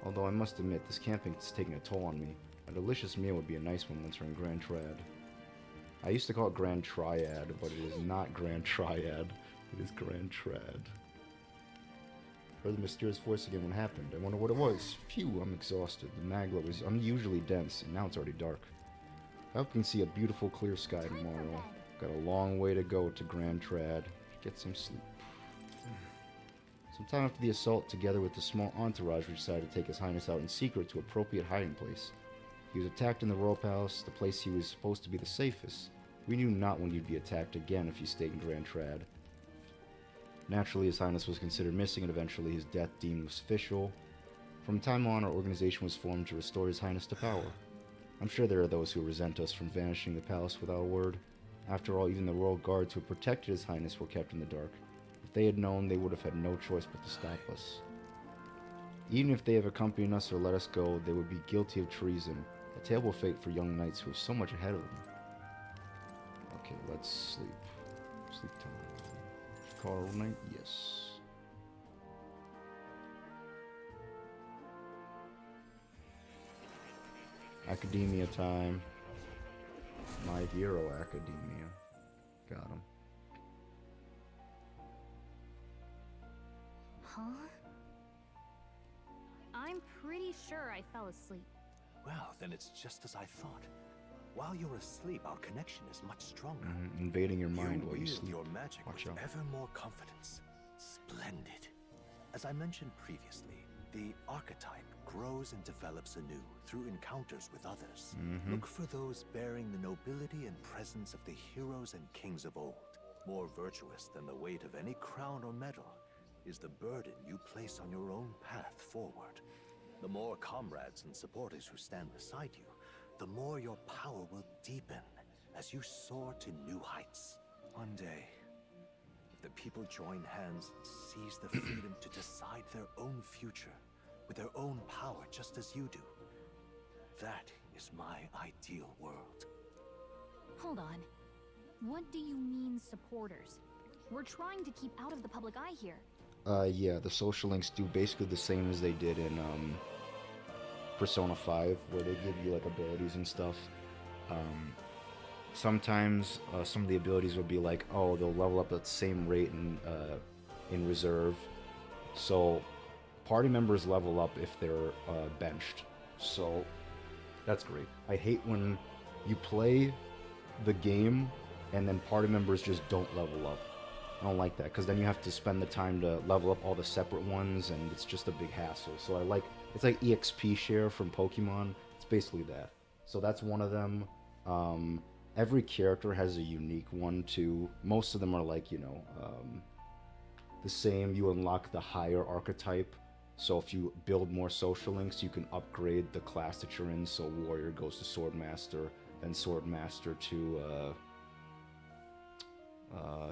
Although I must admit, this camping is taking a toll on me. A delicious meal would be a nice one once we're in Grand Trad. I used to call it Grand Triad, but it is not Grand Triad. It is Grand Trad. Heard the mysterious voice again. What happened? I wonder what it was. Phew, I'm exhausted. The magla was unusually dense, and now it's already dark. I hope we can see a beautiful clear sky tomorrow. Got a long way to go to Grand Trad. Get some sleep. Sometime after the assault, together with the small entourage, we decided to take His Highness out in secret to an appropriate hiding place. He was attacked in the royal palace, the place he was supposed to be the safest. We knew not when you'd be attacked again if you stayed in Grand Trad. Naturally, His Highness was considered missing, and eventually his death deemed was official. From time on, our organization was formed to restore His Highness to power. I'm sure there are those who resent us from vanishing the palace without a word. After all, even the royal guards who protected His Highness were kept in the dark. If they had known, they would have had no choice but to stop us. Even if they have accompanied us or let us go, they would be guilty of treason. A terrible fate for young knights who have so much ahead of them. Okay, let's sleep. Sleep time. Carl Knight, yes. Academia time. My Hero Academia. Got him. Huh? I'm pretty sure I fell asleep. Well, then it's just as I thought. While you're asleep, our connection is much stronger. Invading your mind while you wield sleep. your magic Watch with out. ever more confidence. Splendid. As I mentioned previously, the archetype grows and develops anew through encounters with others. Look for those bearing the nobility and presence of the heroes and kings of old. More virtuous than the weight of any crown or medal is the burden you place on your own path forward. The more comrades and supporters who stand beside you, the more your power will deepen as you soar to new heights. One day, if the people join hands and seize the freedom to decide their own future with their own power just as you do, that is my ideal world. Hold on. What do you mean, supporters? We're trying to keep out of the public eye here. Yeah, the social links do basically the same as they did in, Persona 5, where they give you, like, abilities and stuff. Sometimes, some of the abilities would be like, oh, they'll level up at the same rate in reserve. So, party members level up if they're, benched. So, that's great. I hate when you play the game and then party members just don't level up. I don't like that, because then you have to spend the time to level up all the separate ones, and it's just a big hassle. So I like, it's like EXP share from Pokemon. It's basically that. So that's one of them. Every character has a unique one too. Most of them are like, you know, the same. You unlock the higher archetype. So if you build more social links, you can upgrade the class that you're in. So Warrior goes to Swordmaster, then Swordmaster to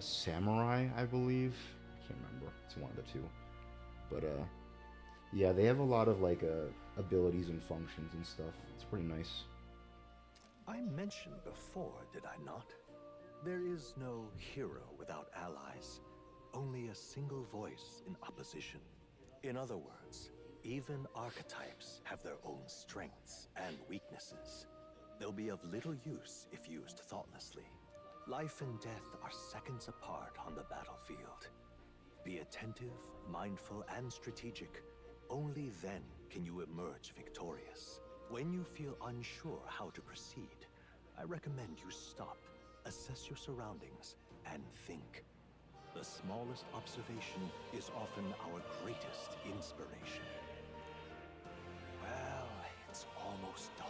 Samurai, I believe. I can't remember. It's one of the two. But yeah, they have a lot of like abilities and functions and stuff. It's pretty nice. I mentioned before, did I not? There is no hero without allies, only a single voice in opposition. In other words, even archetypes have their own strengths and weaknesses. They'll be of little use if used thoughtlessly. Life and death are seconds apart on the battlefield. Be attentive, mindful, and strategic. Only then can you emerge victorious. When you feel unsure how to proceed, I recommend you stop, assess your surroundings, and think. The smallest observation is often our greatest inspiration. Well, it's almost dawn.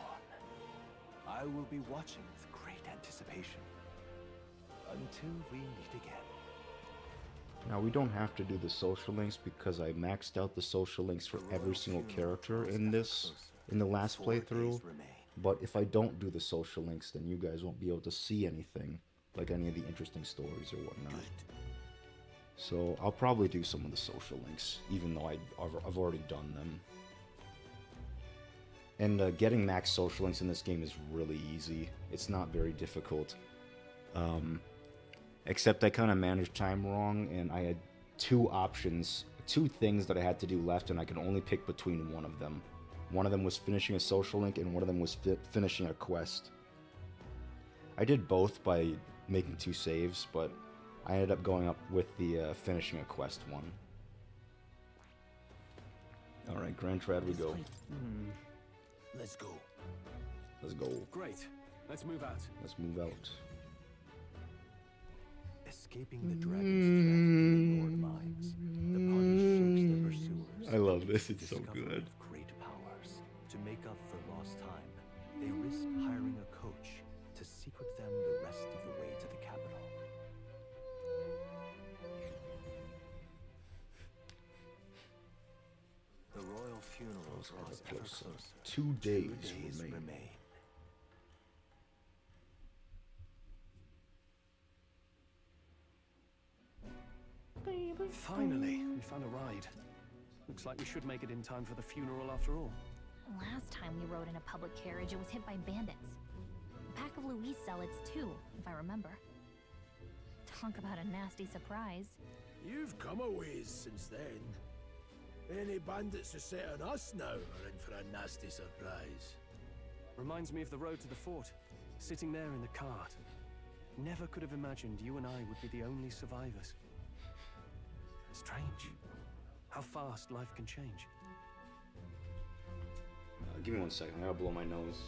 I will be watching with great anticipation. Until we meet again. Now, we don't have to do the social links because I maxed out the social links for every single character in this, in the last playthrough. But if I don't do the social links, then you guys won't be able to see anything, like any of the interesting stories or whatnot. So I'll probably do some of the social links, even though I've already done them. And getting max social links in this game is really easy. It's not very difficult. Except I kind of managed time wrong, and I had two options, two things that I had to do left, and I could only pick between one of them. One of them was finishing a social link, and one of them was finishing a quest. I did both by making 2 saves, but I ended up going up with the finishing a quest one. Alright, Grand Trad we go. Let's go. Let's go. Great. Let's move out. Let's move out. Escaping the dragon's threat to the Lord Mines, the party shakes their pursuers. I love this, it's so Discovery good. of great powers. To make up for lost time, they risk hiring a coach to secret them the rest of the way to the capital. draws ever closer. 2 days remain. Finally, we found a ride. Looks like we should make it in time for the funeral after all. Last time we rode in a public carriage, it was hit by bandits. A pack of Louise zealots, too, if I remember. Talk about a nasty surprise. You've come a ways since then. Any bandits who set on us now are in for a nasty surprise. Reminds me of the road to the fort, sitting there in the cart. Never could have imagined you and I would be the only survivors. Strange. How fast life can change. Give me 1 second. I gotta blow my nose.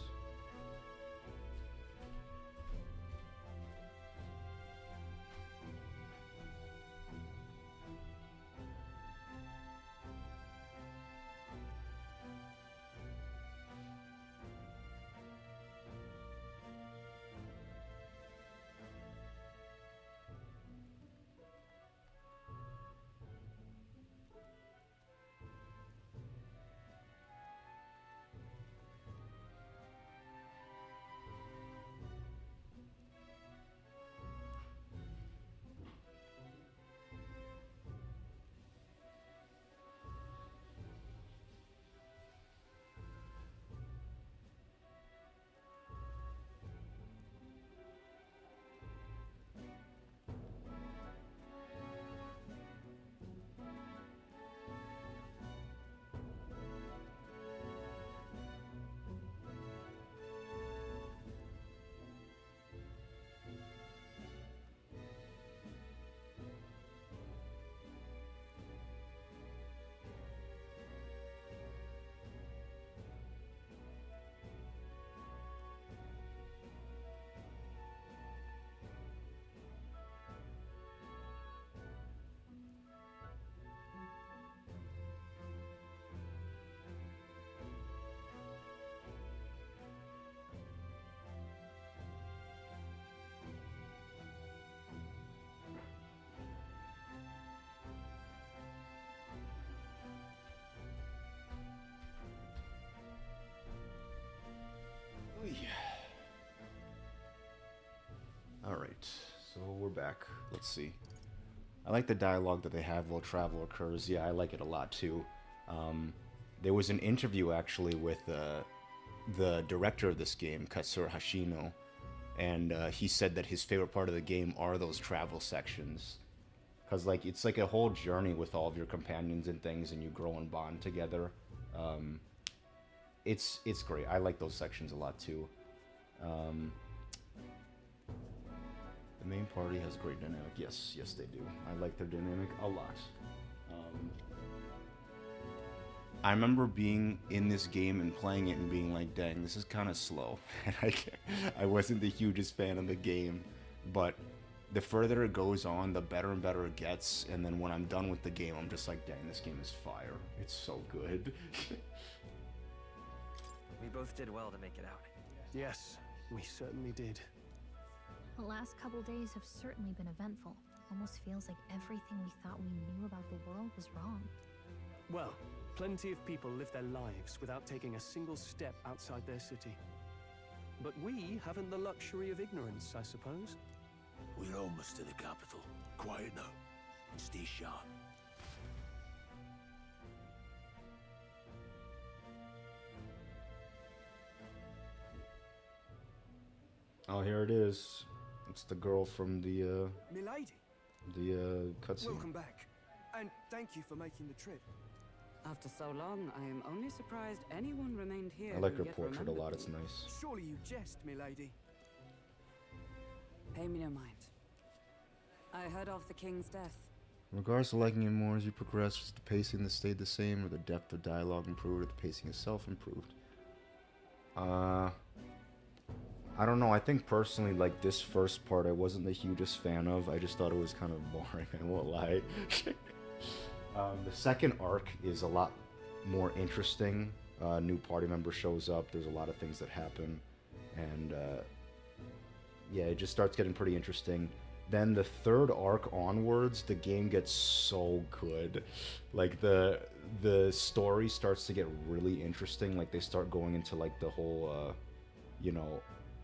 Alright, so we're back. Let's see. I like the dialogue that they have while travel occurs. Yeah, I like it a lot too. There was an interview actually with the director of this game, Katsura Hashino, and he said that his favorite part of the game are those travel sections. Because like, it's like a whole journey with all of your companions and things, and you grow and bond together. It's great. I like those sections a lot too. The main party has great dynamic. Yes, they do. I like their dynamic a lot. I remember being in this game and playing it and being like, dang, this is kind of slow. And I wasn't the hugest fan of the game, but the further it goes on, the better and better it gets. And then when I'm done with the game, I'm just like, dang, this game is fire. It's so good. We both did well to make it out. Yes, we certainly did. The last couple days have certainly been eventful. Almost feels like everything we thought we knew about the world was wrong. Well, plenty of people live their lives without taking a single step outside their city. But we haven't the luxury of ignorance, I suppose. We're almost to the capital. Quiet now. And stay sharp. Oh, here it is. It's the girl from the Milady, cutscene. welcome back, and thank you for making the trip. After so long, I am only surprised anyone remained here. I like who her yet portrait a lot. remembered It's me. nice. Surely you jest, milady. Pay me no mind. I heard of the king's death. In regards to liking it more as you progress, was the pacing that stayed the same, or the depth of dialogue improved, or the pacing itself improved? I don't know. I think personally, like, this first part I wasn't the hugest fan of. I just thought it was kind of boring, I won't lie. The second arc is a lot more interesting. New party member shows up, there's a lot of things that happen, and yeah, it just starts getting pretty interesting. then the third arc onwards, the game gets so good. Like the story starts to get really interesting. Like they start going into like the whole, you know,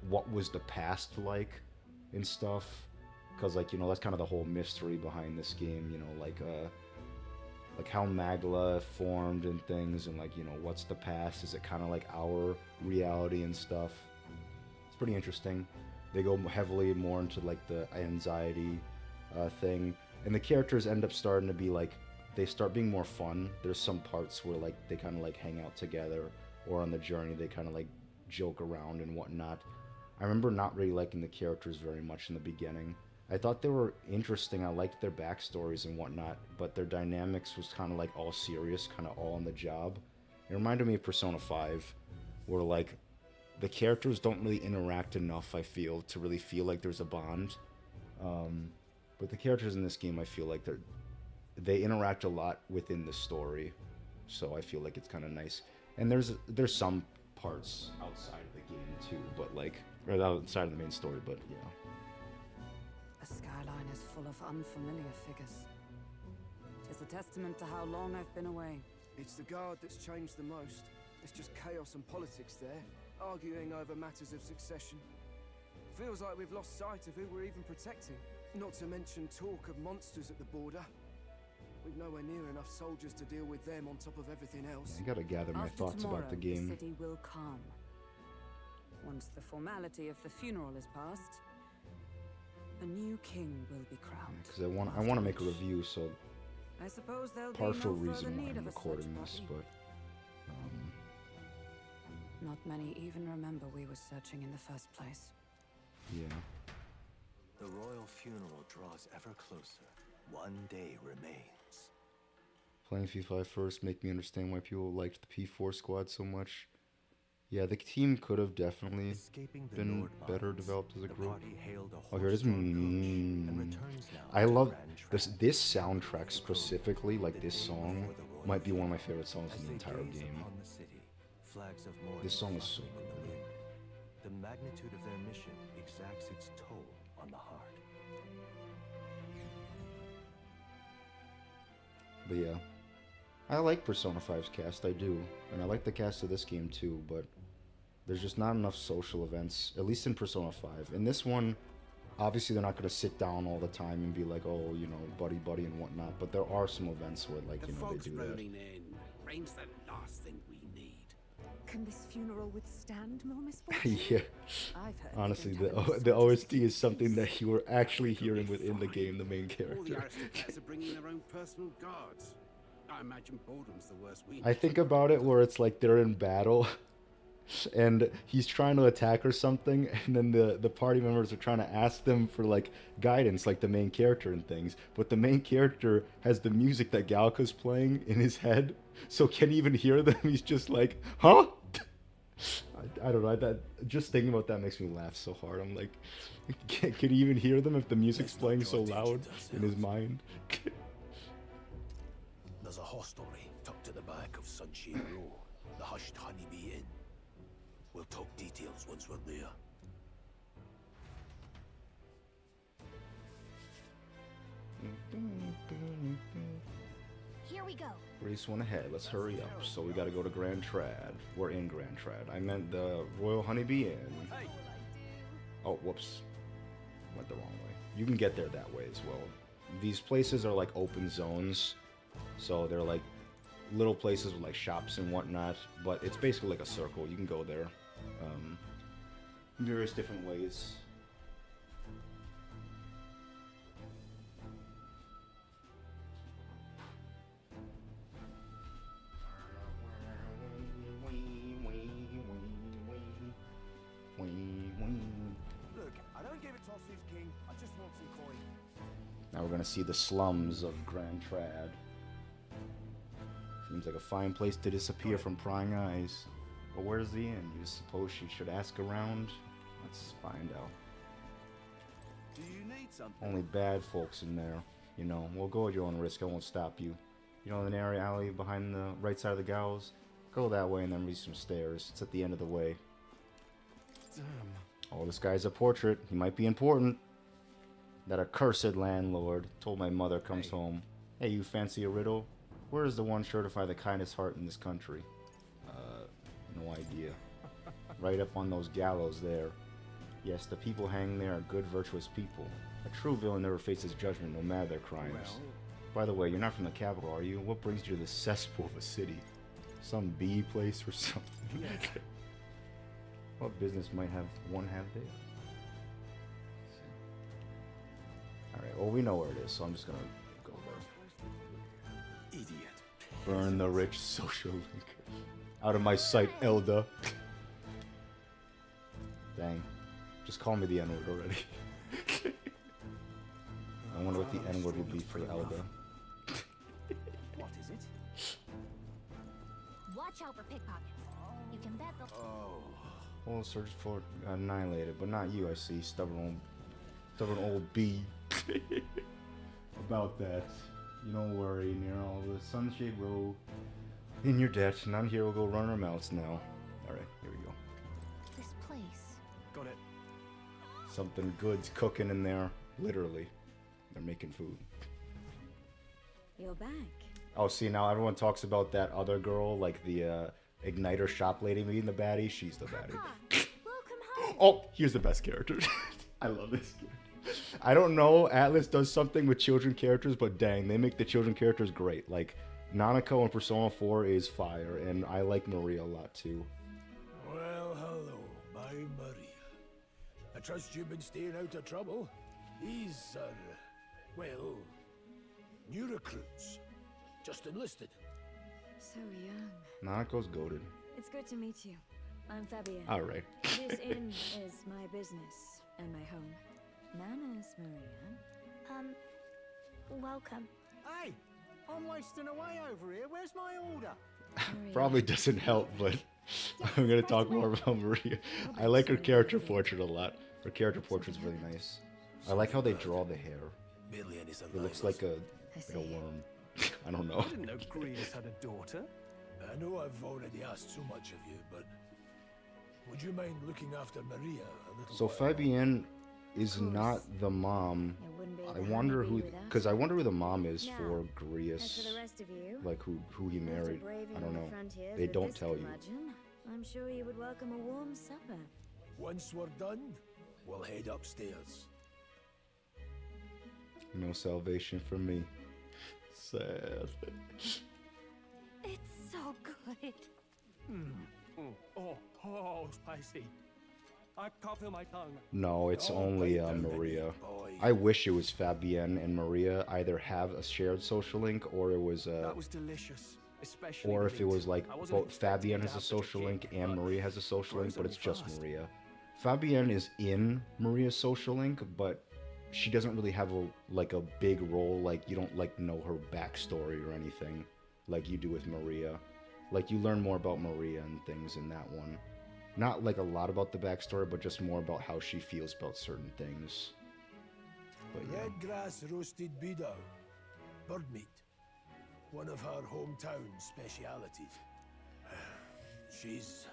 what was the past like and stuff. Because like, you know, that's kind of the whole mystery behind this game. You know, like how Magla formed and things, and like, you know, what's the past? Is it kind of like our reality and stuff? It's pretty interesting. They go heavily more into like the anxiety thing, and the characters end up starting to be like, they start being more fun. There's some parts where like they kind of like hang out together, or on the journey they kind of like joke around and whatnot. I remember not really liking the characters very much in the beginning. I thought they were interesting. I liked their backstories and whatnot, but their dynamics was kind of like all serious, kind of all on the job. It reminded me of Persona 5, where like the characters don't really interact enough, I feel, to really feel like there's a bond. But the characters in this game, I feel like they interact a lot within the story, so I feel like it's kind of nice. And there's some parts outside of the game too, but like, or outside of the main story, but yeah. The skyline is full of unfamiliar figures. Tis a testament to how long I've been away. It's the guard that's changed the most. It's just chaos and politics there, arguing over matters of succession. Feels like we've lost sight of who we're even protecting. Not to mention talk of monsters at the border. We've nowhere near enough soldiers to deal with them on top of everything else. I gotta gather my thoughts about the game. The city will calm. Once the formality of the funeral is past, a new king will be crowned. Because I want to make a review, so I suppose there'll partial be no reason further why need I'm of a recording search this, party. but Not many even remember we were searching in the first place. yeah. The royal funeral draws ever closer. One day remains. Playing FIFA first make me understand why people liked the P4 squad so much. Yeah, the team could have definitely been better developed as a group. Oh, here it is. I love this soundtrack specifically. Like this song might be one of my favorite songs in the entire game. This song is so good. The magnitude of their mission exacts its toll on the heart. But yeah, I like Persona 5's cast, I do. And I like the cast of this game too, but there's just not enough social events, at least in Persona 5. In this one, obviously they're not going to sit down all the time and be like, oh, you know, buddy and whatnot, but there are some events where, like, you know, they do that. Rain's the last thing we need. Can this funeral withstand more misfortune? Yeah. I've heard Honestly, the OST is something that you were actually hearing within the game, the main All the character. aristocrats are bringing their own personal guards. I imagine boredom's the worst we I think about it where it's like they're in battle and he's trying to attack or something, and then the party members are trying to ask them for like guidance, like the main character and things, but the main character has the music that Galka's playing in his head, so can't even hear them. He's just like, huh? I don't know, that just thinking about that makes me laugh so hard. I'm like, can he even hear them if the music's playing so loud in his mind? There's a hostelry tucked at the back of Sunshine Row, the Hushed Honeybee Inn. We'll talk details once we're there. Here we go. Race one ahead. Let's hurry up. So we got to go to Grand Trad. We're in Grand Trad. I meant the Royal Honeybee Inn. Oh, whoops. Went the wrong way. You can get there that way as well. These places are like open zones. So they're like little places with like shops and whatnot. But it's basically like a circle. You can go there. Various different ways. Look, I don't give it tosses, King. I just want some coin. Now we're gonna see the slums of Grand Trad. Seems like a fine place to disappear from prying eyes. But where's the inn? You suppose she should ask around? Let's find out. Do you need something? Only bad folks in there. You know, we'll go at your own risk. I won't stop you. You know, the narrow alley behind the right side of the gallows? Go that way and then reach some stairs. It's at the end of the way. Damn. Oh, this guy's a portrait. He might be important. That accursed landlord told my mother comes home. Hey, you fancy a riddle? Where is the one sure to find the kindest heart in this country? No idea. Right up on those gallows there. Yes, the people hanging there are good, virtuous people. A true villain never faces judgment, no matter their crimes. Well... By the way, you're not from the capital, are you? What brings you to this cesspool of a city? Some bee place or something? Yeah. What business might have one half day? Alright, well, we know where it is, so I'm just gonna go there. Idiot. Burn the rich social link. Out of my sight, Elda. Dang. Just call me the N-word already. I wonder what the N-word would be for Elda. What is it? Watch out for pickpockets. You can bet they'll... Well, search for annihilated, but not you, I see. Stubborn old bee. About that. You don't worry, near all the Sunshade Road. In your debt, none here will go run our mouths now. Alright, here we go. This place. Got it. Something good's cooking in there. Literally. They're making food. You're back. Oh, see, now everyone talks about that other girl, like the Igniter shop lady meeting the baddie. She's the baddie. Welcome home. Oh, here's the best character. I love this character. I don't know, Atlas does something with children characters, but dang, they make the children characters great. Like, Nanako in Persona 4 is fire, and I like Maria a lot too. Well, hello, my Maria. I trust you've been staying out of trouble. These are, well, new recruits. Just enlisted. So young. Nanako's goated. It's good to meet you. I'm Fabienne. Alright. This inn is my business and my home. Manners, Maria. Welcome. Hey, I'm wasting away over here. Where's my order? Probably doesn't help, but I'm gonna talk more about Maria. I like her character portrait a lot. Her character portrait's really nice. I like how they draw the hair. It looks like a worm. I don't know. I didn't know Grease had a daughter. I know I've already asked so much of you, but would you mind looking after Maria a little So while? Fabienne is not the mom. I wonder who, because I wonder who the mom is for Grius. Like who he married. I don't know. They don't tell you. I'm sure you would welcome a warm supper. Once we're done, we'll head upstairs. No salvation for me. Sad. It's so good. Oh, spicy. I can't feel my tongue. No, it's only Maria. I wish it was Fabienne and Maria either have a shared social link or it was That was delicious, especially. or if it was like I wasn't both expecting Fabienne it has to a have such a social kick, link and but Maria has a social link, but grows it's on me just fast. Maria. Fabienne is in Maria's social link, but she doesn't really have a big role. Like you don't know her backstory or anything like you do with Maria. Like you learn more about Maria and things in that one. Not like a lot about the backstory, but just more about how she feels about certain things. But yeah. Red grass roasted beedou, bird meat, one of her hometown specialities. She's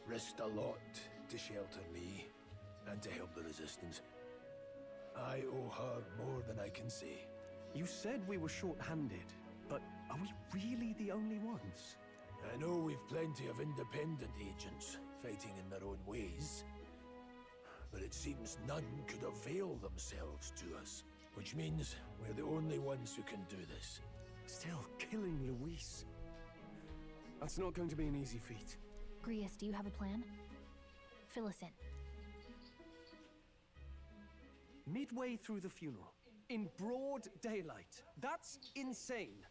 risked a lot to shelter me and to help the resistance. I owe her more than I can say. You said we were short-handed, but are we really the only ones? I know we've plenty of independent agents fighting in their own ways, but it seems none could avail themselves to us, which means we're the only ones who can do this. Still killing Luis. That's not going to be an easy feat. Grius, do you have a plan? Fill us in. Midway through the funeral, in broad daylight. That's insane.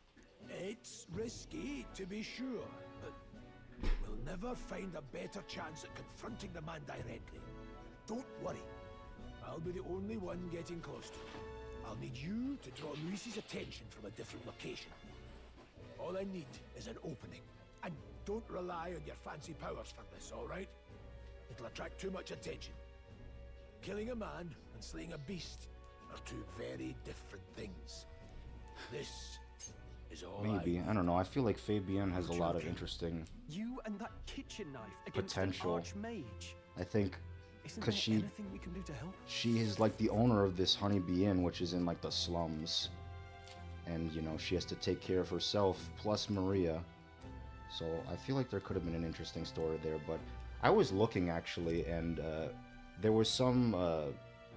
It's risky, to be sure, but we'll never find a better chance at confronting the man directly. Don't worry. I'll be the only one getting close to him. I'll need you to draw Luis's attention from a different location. All I need is an opening. And don't rely on your fancy powers for this, all right? It'll attract too much attention. Killing a man and slaying a beast are two very different things. This is all Maybe. I don't know. I feel like Fabienne has a lot of interesting You and that kitchen knife against potential. an archmage. I think Isn't because there anything we can do to help? she is like the owner of this honeybee inn, which is in like the slums, and you know she has to take care of herself plus Maria. So I feel like there could have been an interesting story there. But I was looking actually, and there was some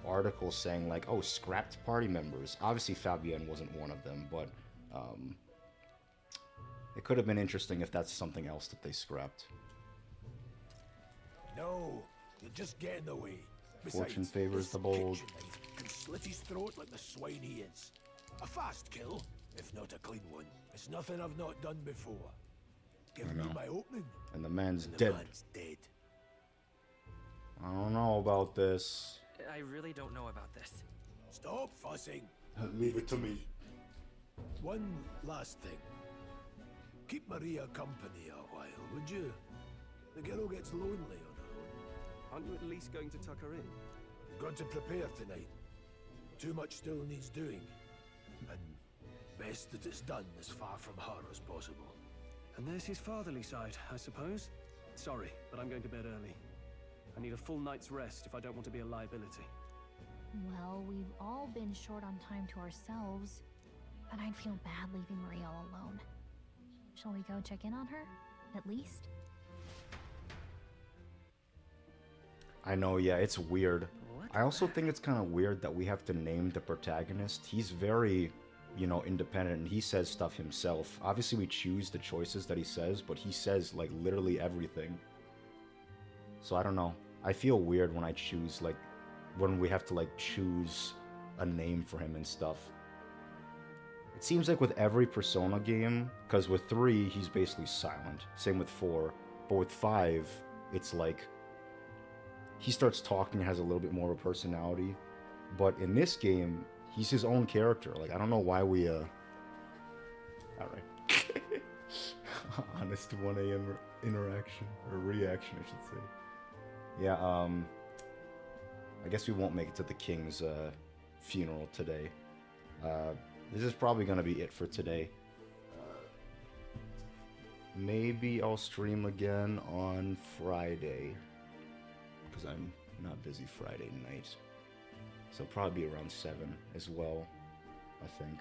article saying like, oh, scrapped party members. Obviously Fabienne wasn't one of them, but it could have been interesting if that's something else that they scrapped. No, you'll just get in the way. Fortune Besides, favors this the bold. kitchen knife can slit his throat like the swine he is. A fast kill, if not a clean one. It's nothing I've not done before. Give me my opening. And the man's and dead. The man's dead. I don't know about this. I really don't know about this. Stop fussing. Leave it to me. One last thing. Keep Maria company a while, would you? The girl gets lonely on her own. Aren't you at least going to tuck her in? Got to prepare tonight. Too much still needs doing. And best that it's done as far from her as possible. And there's his fatherly side, I suppose. Sorry, but I'm going to bed early. I need a full night's rest if I don't want to be a liability. Well, we've all been short on time to ourselves, but I'd feel bad leaving Maria all alone. Shall we go check in on her, at least? I know, yeah, it's weird. I also think it's kind of weird that we have to name the protagonist. He's very, you know, independent, and he says stuff himself. Obviously, we choose the choices that he says, but he says, like, literally everything. So, I don't know. I feel weird when I choose, like, when we have to, like, choose a name for him and stuff. It seems like with every Persona game, because with 3, he's basically silent. Same with 4. But with 5, it's like he starts talking, has a little bit more of a personality. But in this game, he's his own character. Like, I don't know why we, Alright. Honest 1 a.m. interaction, or reaction, I should say. Yeah, I guess we won't make it to the king's, funeral today. This is probably gonna be it for today. Maybe I'll stream again on Friday, because I'm not busy Friday night. So probably be around 7 as well, I think.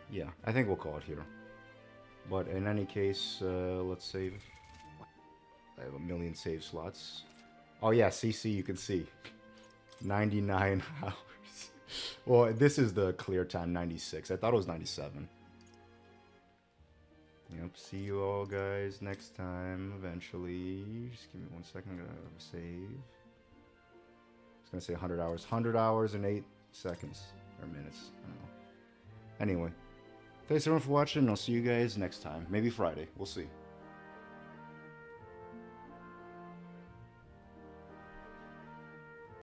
Yeah, I think we'll call it here. But in any case, let's save. I have a million save slots. Oh yeah, CC, you can see. 99 hours. Well, this is the clear time, 96. I thought it was 97. Yep, see you all guys next time, eventually. Just give me 1 second, I'm gonna save. I was gonna say 100 hours. 100 hours and 8 seconds. Or minutes, I don't know. Anyway, thanks everyone for watching, and I'll see you guys next time. Maybe Friday, we'll see.